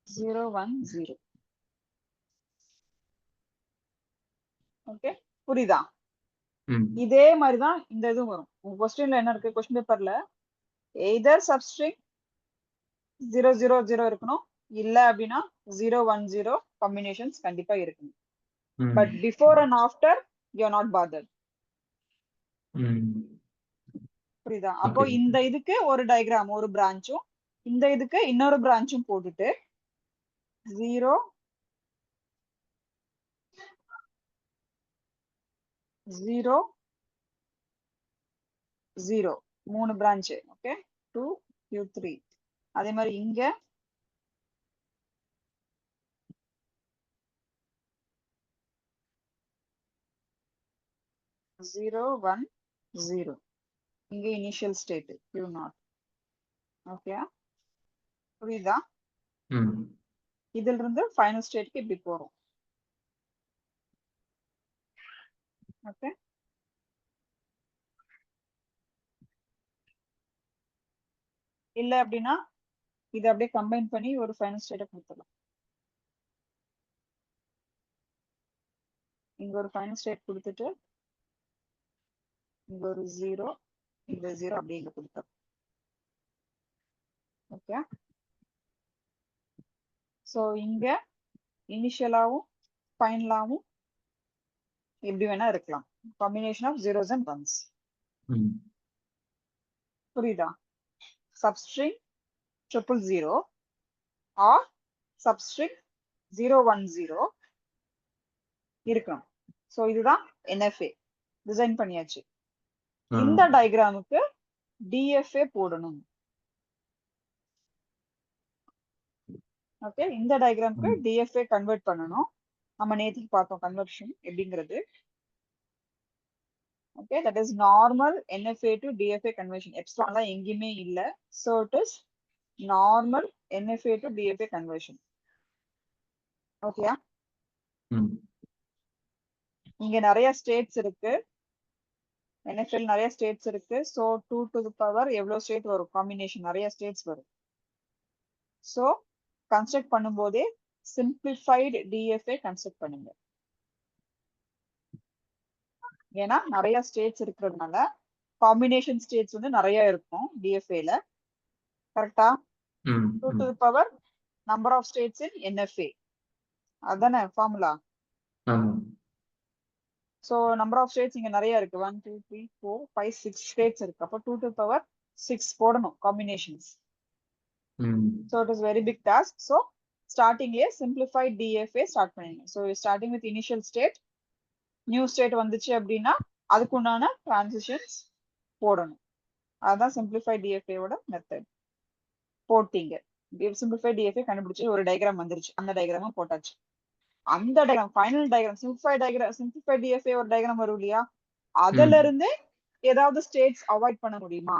010. ஓகே, புரியுதா? ம் இதே மாதிரிதான் இந்த இதுவும் வரும். உங்க கொஸ்டின்ல என்ன இருக்கு? கொஸ்டின் பேப்பர்ல எய்தர் சப்ஸ்ட்ரிங் 000 இருக்கணும், இல்ல அப்படின்னா 010 காம்பினேஷன்ஸ் கண்டிப்பா இருக்கணும். ம் but before and after you are not bothered. ம் புரியுதா? அப்போ ஓகே இந்த இதுக்கு ஒரு டயக்ராம், ஒரு பிரான்ச்சும், இந்த இதுக்கு இன்னொரு பிரான்ச்சும் போட்டுட்டு 0 0 0 3 பிரான்ச். ஓகே, 2 3. அதே மாதிரி இங்க 010. இங்க இனிஷியல் ஸ்டேட் Q0. ஓகே, புரியுதா? ம் இதுல இருந்து ஃபைனல் ஸ்டேட்க்கு இப்படி போறோம். ஓகே, இல்ல அப்படின்னா இதை அப்படியே கம்பைன் பண்ணி ஒரு ஃபைனல் ஸ்டேட்டை கொடுத்துடலாம். இங்க ஒரு ஃபைனல் ஸ்டேட் கொடுத்துட்டு இங்க ஒரு 0, இந்த 0 அப்படியே இங்க கொடுத்துடலாம். ஓகே, ஸோ இங்க இனிஷியலாவும் ஃபைனலாவும் எப்படி வேணா இருக்கலாம். Combination of zeros and ones. ம் புரியுதா? சப்ஸ்ட்ரிங் 000 ஆர் சப்ஸ்ட்ரிங் 010 இருக்கணும். ஸோ இதுதான் NFA டிசைன் பண்ணியாச்சு. இந்த டயக்ராமுக்கு DFA போடணும். ஓகே, இந்த டயக்ராமுக்கு DFA கன்வெர்ட் பண்ணணும். நம்ம நேற்றுக்கு பார்த்தோம் கன்வர்ஷன் எப்படிங்கிறது. Okay, that is normal NFA to DFA conversion. எப்சிலான்லாம் எங்கேயுமே இல்லை. So it is normal NFA to DFA conversion. ஓகேயா? ம் இங்க நிறைய ஸ்டேட்ஸ் இருக்கு. NFL நிறைய ஸ்டேட்ஸ் இருக்கு. ஸோ 2 to the power எவ்வளவு ஸ்டேட் வரும்? காம்பினேஷன் நிறைய ஸ்டேட்ஸ் வரும். ஸோ கன்ஸ்ட்ரக்ட் பண்ணும்போதே சிம்பிளிஃபைடு DFA கன்ஸ்ட்ரக்ட் பண்ணுங்க. ஏன்னா நிறைய ஸ்டேட்ஸ் இருக்கிறதுனால காம்பினேஷன் ஸ்டேட்ஸ் வந்து நிறைய இருக்கும் DFAல. கரெக்டா? ம் 2 to the power number of states in NFA. அதானே ஃபார்முலா? ஆமா ஸோ நம்பர் ஆஃப் ஸ்டேட்ஸ் இங்க நிறைய இருக்கு. 1 2 3 4 5 6 ஸ்டேட்ஸ் இருக்கு. அப்போ 2 to the power 6 போடணும் காம்பினேஷன்ஸ். ம் So it is very big task. So starting a simplified DFA start பண்ணுங்க. So starting with initial state, new state வந்துச்சு அப்படின்னா அதுக்கு உண்டான transitions போடணும். அதுதான் simplified DFA ஓட மெத்தட். போட்டீங்க, simplified DFA கண்டுபிடிச்சு ஒரு டயக்ராம் வந்துருச்சு. அந்த டயக்ராமும் போட்டாச்சு. அந்த diagram final diagram simplified DFA ஒரு டயக்ராம் வரும் இல்லையா? அதுல இருந்து ஏதாவது ஸ்டேட்ஸ் அவாய்ட் பண்ண முடியுமா?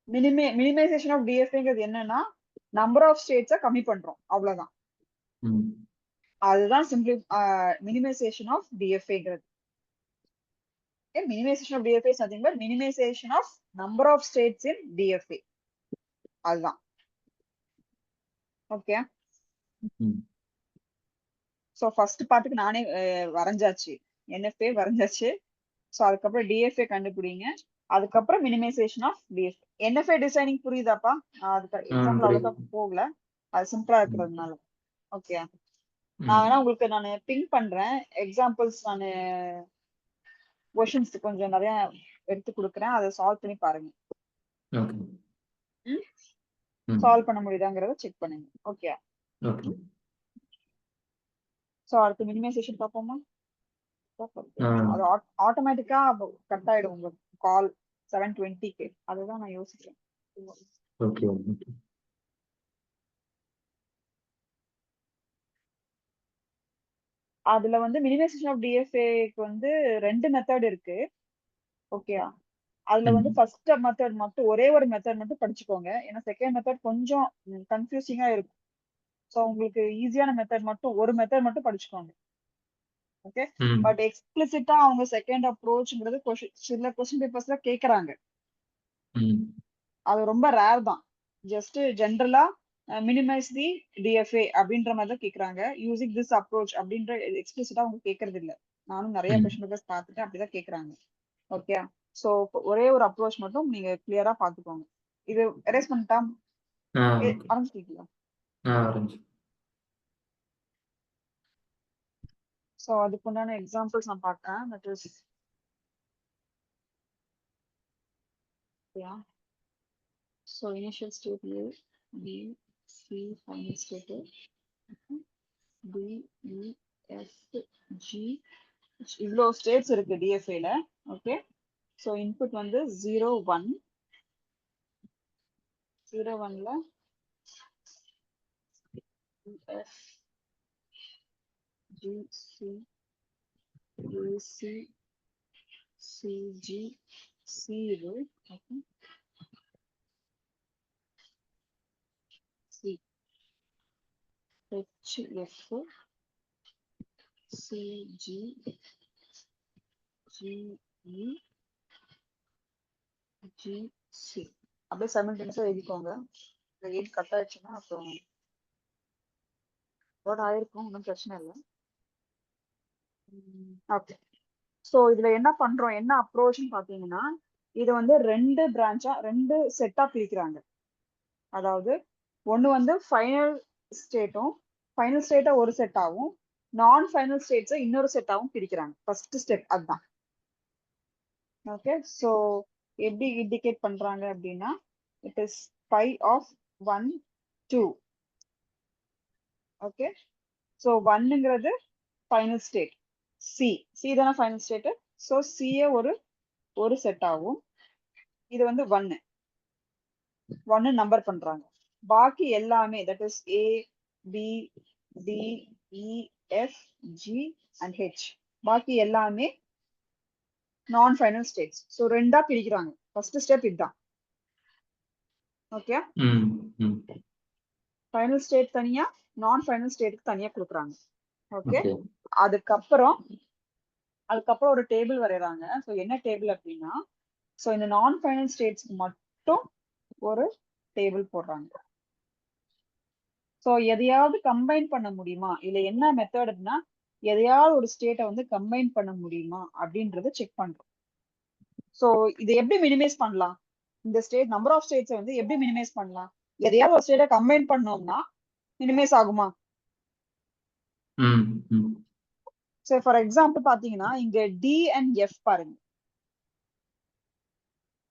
மினிமைசேஷன் ஆஃப் DFAங்கிறது என்னன்னா நம்பர் ஆஃப் ஸ்டேட்ஸை கம்மி பண்றோம், அவ்வளவுதான். ம் அதுதான் மினிமைசேஷன் ஆஃப் DFAங்கிறது. Minimization of DFA is nothing but minimization of number of states in DFA. அதுதான். ஓகே, ம் ஸோ ஃபர்ஸ்ட் பார்ட்டுக்கு நானே வரைஞ்சாச்சு, NFA வரைஞ்சாச்சு. ஸோ அதுக்கப்புறம் DFA கண்டுபிடிங்க. அதுக்கப்புறம் minimization of DFA. NFA designing புரியுதாப்பா? அதுக்கு எக்ஸாம்பிள் புரியுது அவ்வளோதான் போகல, அது சிம்பிளா இருக்கிறதுனால. ஓகே, நான் வேணா உங்களுக்கு நான் பிங்க் பண்றேன் எக்ஸாம்பிள்ஸ். நான் கொஷின்ஸ் கொஞ்சம் நிறைய எடுத்து கொடுக்குறேன், அதை சால்வ் பண்ணி பாருங்க. ஓகே ம் சால்வ் பண்ண முடியுதாங்கிறத செக் பண்ணுங்க. ஓகே, ஓகே ஸோ அடுத்து மினிமைசேஷன் பார்ப்போமா? ஆ அது ஆட்டோமேட்டிக்கா கட் ஆயிடும் உங்க கால் 7:20க்கு. அதுதான் நான் யோசிக்கிறேன். ஓகே ஓகே அதுல வந்து மினிமைசேஷன் ஆஃப் டிஎஃப்ஏக்கு வந்து 2 மெத்தட் இருக்கு. ஓகேயா? அதுல வந்து ம் ஃபர்ஸ்ட் மெத்தட் மட்டும் ஒரே ஒரு மெத்தட் மட்டும் படிச்சுக்கோங்க. ஏன்னா செகண்ட் மெத்தட் கொஞ்சம் கன்ஃபியூசிங்கா இருக்கும். ஸோ உங்களுக்கு ஈஸியான மெத்தட் மட்டும் ஒரு மெத்தட் மட்டும் படிச்சுக்கோங்க. ஓகே. ம் பட் எக்ஸ்பிளிசிட்டா அவங்க செகண்ட் அப்ரோச்ங்கிறது சில கொஸ்டின் பேப்பர்ஸ்ல கேக்குறாங்க. ம் அது ரொம்ப ரேர் தான். ஜஸ்ட் ஜென்ரலா மினிமைஸ் தி டிஎஃப்ஏ அப்படின்ற மாதிரி தான் கேக்குறாங்க. யூசிங் திஸ் அப்ரோச் அப்படின்ற எக்ஸ்பிளிசிட்டா அவங்க கேக்குறது இல்ல. நானும் நிறைய ம் கொஸ்டின் பேப்பர்ஸ் பார்த்துட்டு அப்படிதான் கேக்குறாங்க. ஓகே. சோ ஒரே ஒரு அப்ரோச் மட்டும் நீங்க கிளியரா பாத்துக்கோங்க. இது எரேஸ் பண்ணிட்டா ஓகே ஆரம்பிச்சிட்டீங்களா? ஆரஞ்சு. சோ அதுக்கு உண்டான எக்ஸாம்பிள்ஸ் நான் பார்க்கறேன். That is yeah. So initial state A, B, C, final state A, D, E, F, G. இவ்வளோ ஸ்டேட்ஸ் இருக்கு டிஎஃப்ஏல. ஓகே. ஸோ இன்புட் வந்து 0 1ல F G C AC CG C இது okay C H F CG GE GC அப்படியே சைமல்டேனியஸா எழுதிக்கோங்க. இந்த எயிட் கட் ஆயிடுச்சுன்னா அப்புறம் வேர்ட் ஆயிருக்கும், ஒன்றும் பிரச்சனை இல்லை. ஓகே. ஸோ இதுல என்ன பண்றோம், என்ன அப்ரோச்னு பாத்தீங்கன்னா, இது வந்து 2 பிரான்ச்சா 2 செட்டா பிரிக்கிறாங்க. அதாவது ஒண்ணு வந்து ஃபைனல் ஸ்டேட்டும் ஃபைனல் ஸ்டேட்டை ஒரு செட்டாவும் நான் ஃபைனல் ஸ்டேட்ஸை இன்னொரு செட்டாவும் பிரிக்கிறாங்க. ஃபர்ஸ்ட் ஸ்டெப் அதுதான். ஓகே. ஸோ எப்படி இண்டிகேட் பண்றாங்க அப்படின்னா, it is by of 1 2. Okay. So 1ங்கிறது ஃபைனல் ஸ்டேட், சி தானே ஃபைனல் ஸ்டேட். ஸோ சிஏ ஒரு செட் ஆகும். இது வந்து 1 நம்பர் பண்றாங்க. பாக்கி எல்லாமே that is A B D E F G and H பாக்கி எல்லாமே நான் ஃபைனல் ஸ்டேட்ஸ். ஸோ 2ஆ பிரிக்கிறாங்க. ஃபர்ஸ்ட் ஸ்டெப் இதுதான். ஓகே. ம் ம் ஃபைனல் ஸ்டேட் தனியா நான் ஃபைனல் ஸ்டேட்டுக்கு தனியா கொடுக்குறாங்க. ஓகே. ஓகே. அதுக்கப்புறம் ஒரு டேபிள் வரைகிறாங்க. ஸோ என்ன டேபிள் அப்படின்னா, ஸோ இந்த நான் ஃபைனல் ஸ்டேட்ஸ்க்கு மட்டும் ஒரு டேபிள் போடுறாங்க. ஸோ எதையாவது கம்பைன் பண்ண முடியுமா, இல்ல என்ன மெத்தட் அப்படின்னா எதையாவது ஒரு ஸ்டேட்டை வந்து கம்பைன் பண்ண முடியுமா அப்படின்றத செக் பண்றோம். ஸோ இதை எப்படி மினிமைஸ் பண்ணலாம், இந்த ஸ்டேட் நம்பர் ஆஃப் ஸ்டேட்ஸை வந்து எப்படி மினிமைஸ் பண்ணலாம், எதையாவது ஒரு ஸ்டேட்டை கம்பைன் பண்ணோம்னா மினிமைஸ் ஆகுமா? ம் ம் சோ ஃபார் எக்ஸாம்பிள் பாத்தீங்கன்னா, இங்க டி அண்ட் எஃப் பாருங்க,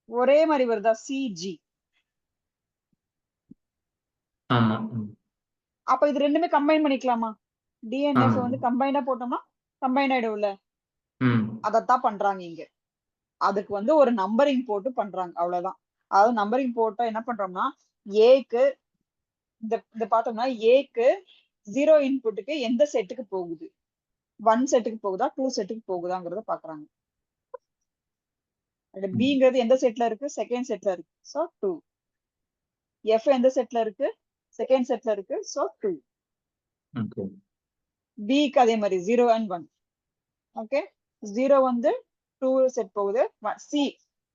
ஒரே மாதிரி வருதா? சிஜி. ஆமா. ம் அப்ப இது ரெண்டுமே கம்பைன் பண்ணிக்கலாமா? டி அண்ட் எஃப் ஆமா. வந்து கம்பைனா போட்டோம்னா கம்பைன் ஆயிடும்ல. ம் அதத்தான் பண்றாங்க இங்க. அதுக்கு வந்து ஒரு நம்பரிங் போட்டு பண்றாங்க, அவ்வளவுதான். அதாவது நம்பரிங் போட்டா என்ன பண்றோம்னா, ஏக்கு இந்த பார்த்தோம்னா ஏக்கு 0 இன்புட்டுக்கு எந்த செட்டுக்கு போகுது, 1 செட்டுக்கு போகுதா 2 செட்டுக்கு போகுதாங்கிறத பாக்குறாங்க. பிங்கிறது எந்த செட்ல இருக்கு, செகண்ட் செட்ல இருக்கு. சோ 2. எஃப் எந்த செட்ல இருக்கு, செகண்ட் செட்ல இருக்கு. சோ 2. ஓகே. பிக்கு அதே மாதிரி 0 and 1. ஓகே. 0 வந்து 2 செட் போகுது.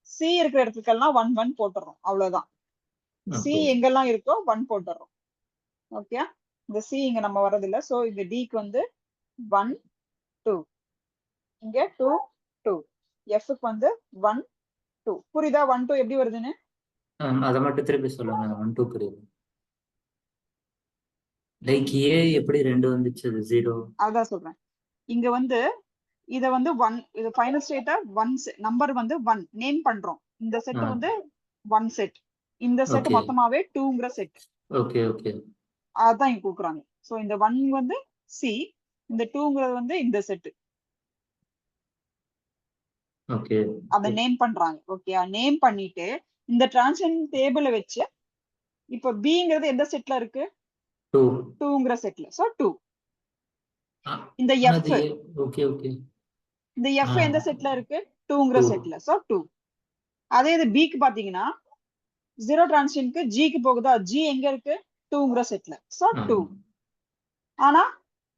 சி இருக்கிற இடத்துக்கெல்லாம் 1 1 போட்டுறோம், அவ்வளவுதான். C okay. எங்கெல்லாம் இருக்கோ 1 போட்டுறோம். ஓகே. இந்த சி இங்க நம்ம வர்றதில்ல. சோ இந்த டிக்கு வந்து 1 2, இங்க 2 2, எஃப்க்கு வந்து 1 2. புரியுதா 1 2 எப்படி வருதுன்னு? அதை மட்டும் திருப்பி சொல்லுங்க. 1 2 புரியுது. லைக் ஏ எப்படி 2 வந்துச்சு, அது 0? அதான் சொல்றேன். இங்க வந்து இத வந்து 1, இது ஃபைனல் ஸ்டேட்டா 1 நம்பர் வந்து 1 நேம் பண்றோம். இந்த செட் ஆ வந்து 1 செட், இந்த செட் ஓகே மொத்தமாவே 2ங்கிற செட். ஓகே ஓகே அதான் இங்க கொடுக்குறாங்க. சோ இந்த 1 வந்து சி, இந்த 2ங்கிறது வந்து இந்த செட். ஓகே. அத நேம் பண்றாங்க. ஓகே. நேம் பண்ணிட்டு இந்த டிரான்சிஷன் டேபிள வச்சு, இப்போ பிங்கிறது எந்த செட்ல இருக்கு, 2. 2ங்கிற செட்ல. சோ 2. இந்த ஆனா எஃப் அது ஓகே ஓகே இந்த எஃப் ஆ எந்த செட்ல இருக்கு 2ங்கிற 2 செட்ல. சோ 2. அதே இது பிக்கு பாத்தீங்கன்னா ஜீரோ டிரான்சிஷனுக்கு ஜிக்கு போகுதா, ஜி எங்க இருக்கு 2ங்கிற செட்ல. சோ 2. ஆனா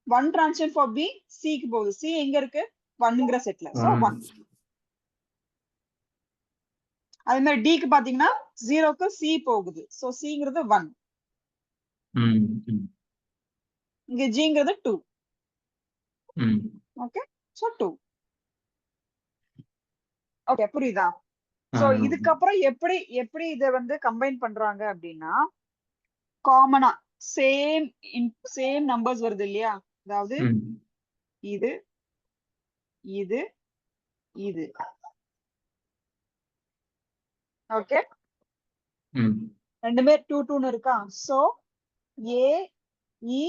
1 டிரான்சிஷன் ஃபார் பி சிக்கு போகுது, சி எங்க இருக்கு 1ங்கிற செட்ல. சோ 1. அதே மாதிரி டிக்கு பாத்தீங்கன்னா 0க்கு சி போகுது, சோ சிங்கிறது 1. இங்க ஜிங்கிறது 2. Okay, so 2. ஓகே, புரியுதா? சோ இதுக்கப்புறம் எப்படி எப்படி இத வந்து கம்பைன் பண்றாங்க அப்படின்னா, காமனா சேம் சேம் நம்பர்ஸ் வருது இல்லையா, அதாவது இது இது இது. ஓகே, ரெண்டுமே 2 2ன்னு இருக்கா. சோ ஏ இ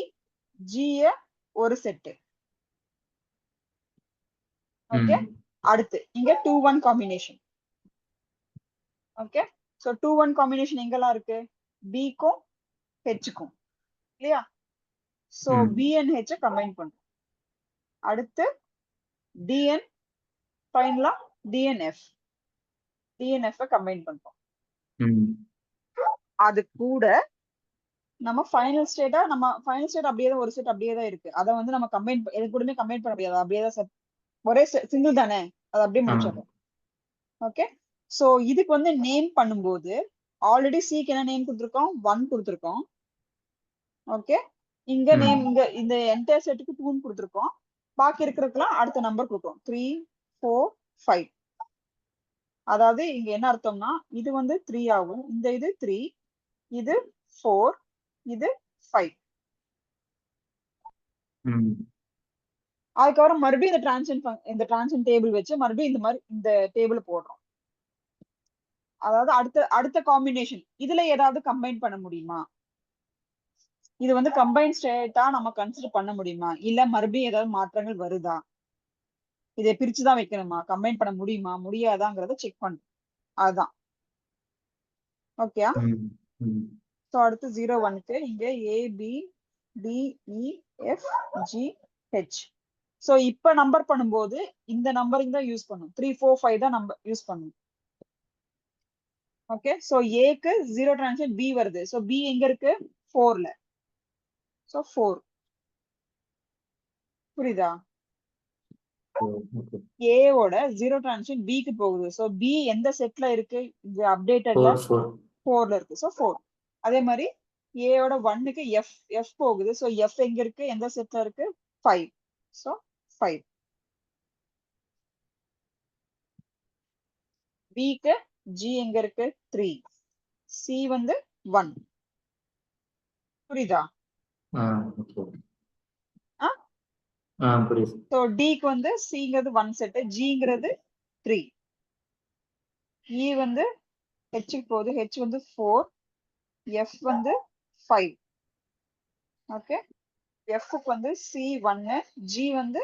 ஜி ஒரு செட். ஓகே, அடுத்து இங்க 2 1 காம்பினேஷன். ஓகே, சோ 2 1 காம்பினேஷன் எங்கெல்லாம் இருக்கு, பிக்கும் ஹெச்க்கும் இல்லையா. சோ பிஎன் ஹெச் கம்பைன் பண்றோம். அடுத்து டிஎன் ஃபைனலா டிஎன்எஃப் கம்பைன் பண்றோம். அது கூட நம்ம ஃபைனல் ஸ்டேட் அப்படியே தான், ஒரு செட் அப்படியே தான் இருக்கு. அதை வந்து நம்ம கம்பைன் எது கூடமே கம்பைன் பண்ண முடியாது, அப்படியே தான் ஒரே சிங்கிள் தானே, அது அப்படியே முடிச்சிடும். ஓகே, சோ இதுக்கு வந்து நேம் பண்ணும்போது ஆல்ரெடி சிக்கு என்ன நேம் கொடுத்துருக்கோம், 1 கொடுத்துருக்கோம். ஓகே, இங்க நேம் இங்க இந்த என்டையர் செட்டுக்கு 2 கொடுத்துருக்கோம். பாக்கி இருக்கிறதுக்குலாம் அடுத்த நம்பர் கொடுக்கும், 3 4 5. அதாவது இங்க என்ன அர்த்தம்னா, இது வந்து 3 ஆகும், இந்த இது 3, இது 4, இது 5. அதுக்கப்புறம் மறுபடியும் இந்த டிரான்சிஷன் டேபிள் வச்சு மறுபடியும் இந்த மாதிரி இந்த டேபிள் போடுறோம். அதாவது அடுத்த காம்பினேஷன் இதுல ஏதாவது கம்பைன் பண்ண முடியுமா, இது வந்து கம்பைன் ஸ்டேட்டா நம்ம கன்சிடர் பண்ண முடியுமா, இல்ல மறுபடியும் ஏதாவது மாற்றங்கள் வருதா, இதை பிரிச்சுதான் வைக்கணுமா, கம்பைன் பண்ண முடியுமா முடியாதாங்கிறத செக் பண்ணும். அதுதான். ஓகே, சோ அடுத்து 0 1க்கு இங்க A B D E F G H. So இப்ப நம்பர் பண்ணும்போது இந்த நம்பரிங் தான் யூஸ் பண்ணும், 3 4 5 தான் நம்பர் யூஸ் பண்ணும். ஓகே, சோ ஏக்கு 0 டிரான்சிஷன் பி வருது, சோ பி எங்க இருக்கு 4ல. சோ 4. புரியுதா? ஏவோட 0 டிரான்சிஷன் பிக்கு போகுது, சோ பி எந்த செட்ல இருக்கு, இந்த அப்டேட்டட்ல 4ல இருக்கு, சோ 4. அதே மாதிரி ஏயோட 1க்கு எஃப் போகுது, சோ எஃப் எங்க இருக்கு எந்த செட்ல இருக்கு 5, சோ 5. பிக்கு ஜி எங்க இருக்கு 3, சி வந்து 1. புரியுதா? சோ டிக்கு வந்து சிங்கிறது 1 செட், ஜிங்கிறது 3, இ வந்து ஹெச்க்கு போகுது, ஹெச் வந்து 4, எஃப் வந்து 5. ஓகே, எஃப்க்கு வந்து சி 1, ஜி வந்து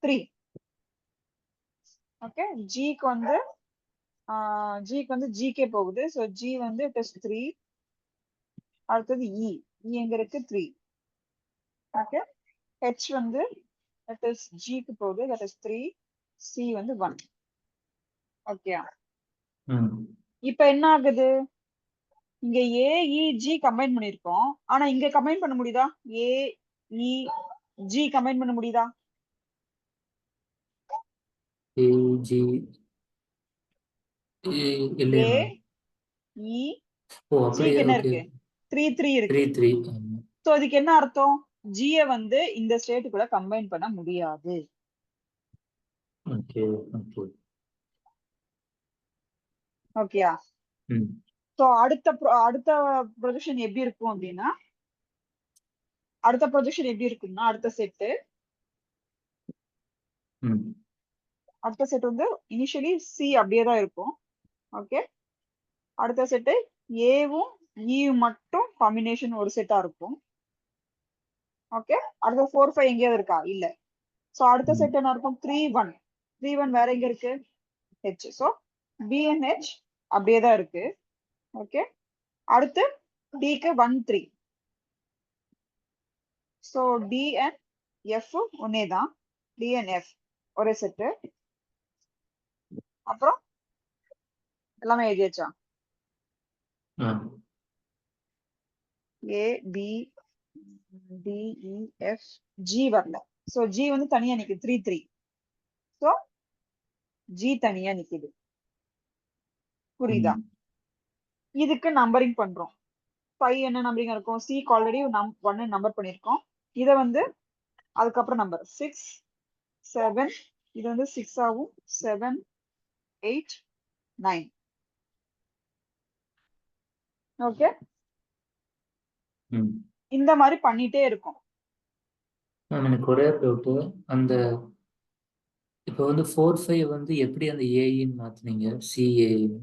3. ஓகே, ஜிக்கு வந்து ஜிகே போகுது, சோ ஜி வந்து இட் இஸ் 3. அடுத்தது இ எங்க இருக்கு 3. ஓகே, ஹெச் வந்து இட் இஸ் ஜிக்கு போகுது, தட் இஸ் 3, சி வந்து 1. ஓகே, இப்ப என்ன ஆகுது, இங்க ஏ இ ஜி கம்பைன் பண்ணிருக்கோம், ஆனா இங்க கம்பைன் பண்ண முடியுதா, ஏ இ ஜி கம்பைன் பண்ண முடியுதா, ஏ இ ஜிக்கு என்ன இருக்கு 3 3 இருக்கு. சோ அதுக்கு என்ன அர்த்தம், ஜிய வந்து இந்த ஸ்டேட்டுக்குள்ள கம்பைன் பண்ண முடியாது. ஓகேயா? சோ அடுத்த ப்ரொஜெக்ஷன் எப்படி இருக்கும் அப்படின்னா, அடுத்த செட் வந்து இனிஷியலி சி அப்படியே தான் இருக்கும். ஓகே, அடுத்த செட்டு ஏவும் இயும் மட்டும் காம்பினேஷன் ஒரு செட்டா இருக்கும். ஓகே, அடுத்த 4 5 எங்கேயாவது இருக்கா, இல்ல. சோ அடுத்த செட் என்ன இருக்கும் 3 1 வேற எங்க இருக்கு ஹெச். சோ பிஎன்ஹெச் அப்படியே தான் இருக்கு. ஓகே, அடுத்து டிக்கு 1 3. சோ டிஎன் எஃப் ஒன்னே தான், டி அண்ட் எஃப் ஒரே செட்டு. அப்புறம் எல்லாமே எழுதியாச்சா? ஆ A B D E F G வரல. சோ ஜி வந்து தனியா நிக்குது 3 3. சோ ஜி தனியா நிக்குது. புரியுதா? ம் இதுக்கு நம்பரிங் பண்றோம். 5 என்ன நம்பரிங் இருக்கும்? சிக்கு ஆல்ரெடி 1 நம்பர் பண்ணிருக்கோம். இத வந்து அதுக்கப்புறம் நம்பர் 6 7, இது வந்து 6 ஆகும், 7 8 9. ஓகே, ம் இந்த மாதிரி பண்ணிட்டே இருக்கும். மேம் எனக்கு ஒரே டவுட்டு, அந்த இப்போ வந்து 4 5 வந்து எப்படி அந்த ஏஇன்னு மாத்துனீங்க? சிஏன்னு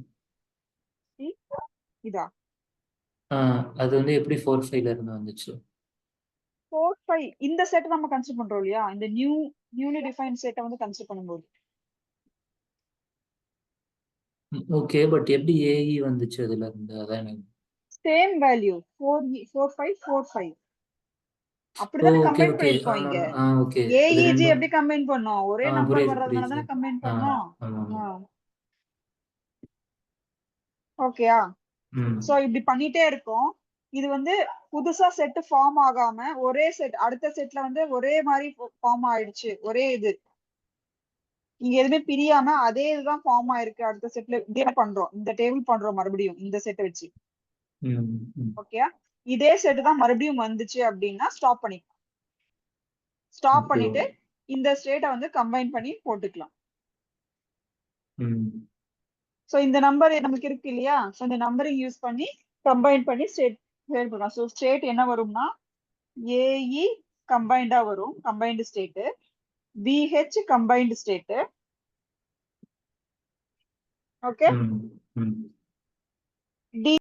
இதா அது வந்து எப்படி 4 5ல இருந்து வந்துச்சு? 4 5 இந்த செட் நம்ம கன்சிடர் பண்றோம் இல்லையா? இந்த நியூலி டிஃபைன் செட்டை வந்து கன்சிடர் பண்ணும்போது ஓகே, பட் எப்படி ஏஇ வந்துச்சு அதுல இருந்து? அதான் எனக்கு. சேம் வேல்யூ 4 5 4 5 ஓ அப்படிதானே ஓகே கம்பைன் ஓகே. பண்ணிருக்கோம் இங்க. ஓகே. அது ஏஇஜி ரெண்டும். எப்படி கம்பைன் பண்ணோம்? ஒரே நம்பர் புரியுது வர்றதுனால புரியுது. தானே கம்பைன் ஆ பண்ணோம். ஆமா. ஓகேயா? ம் சோ இப்படி பண்ணிட்டே இருக்கோம். இது வந்து புதுசா செட் ஃபார்ம் ஆகாம ஒரே செட் அடுத்த செட்ல வந்து ஒரே மாதிரி ஃபார்ம் ஆயிடுச்சு. ஒரே இது இங்க எதுவுமே பிரியாம அதே இதுதான் ஃபார்ம் ஆயிருக்கு. அடுத்த செட்ல இதே பண்றோம். இந்த டேபிள் பண்றோம் மறுபடியும் இந்த செட்டை வச்சு. ம் ம் ஓகே, இதே செட் தான் மறுபடியும் வந்துச்சு அப்படின்னா ஸ்டாப் பண்ணிக்கலாம். Stop okay. பண்ணிட்டு இந்த ஸ்டேட்டை வந்து கம்பைன் பண்ணி போட்டுக்கலாம். ம் சோ இந்த நம்பர் நமக்கு இருக்கு இல்லையா? சோ இந்த நம்பரை யூஸ் பண்ணி கம்பைன் பண்ணி ஸ்டேட் பண்ணலாம். சோ ஸ்டேட் என்ன வரும்னா ஏஇ கம்பைண்டா வரும், combined state. B H combined state. Okay, ம் ம் டி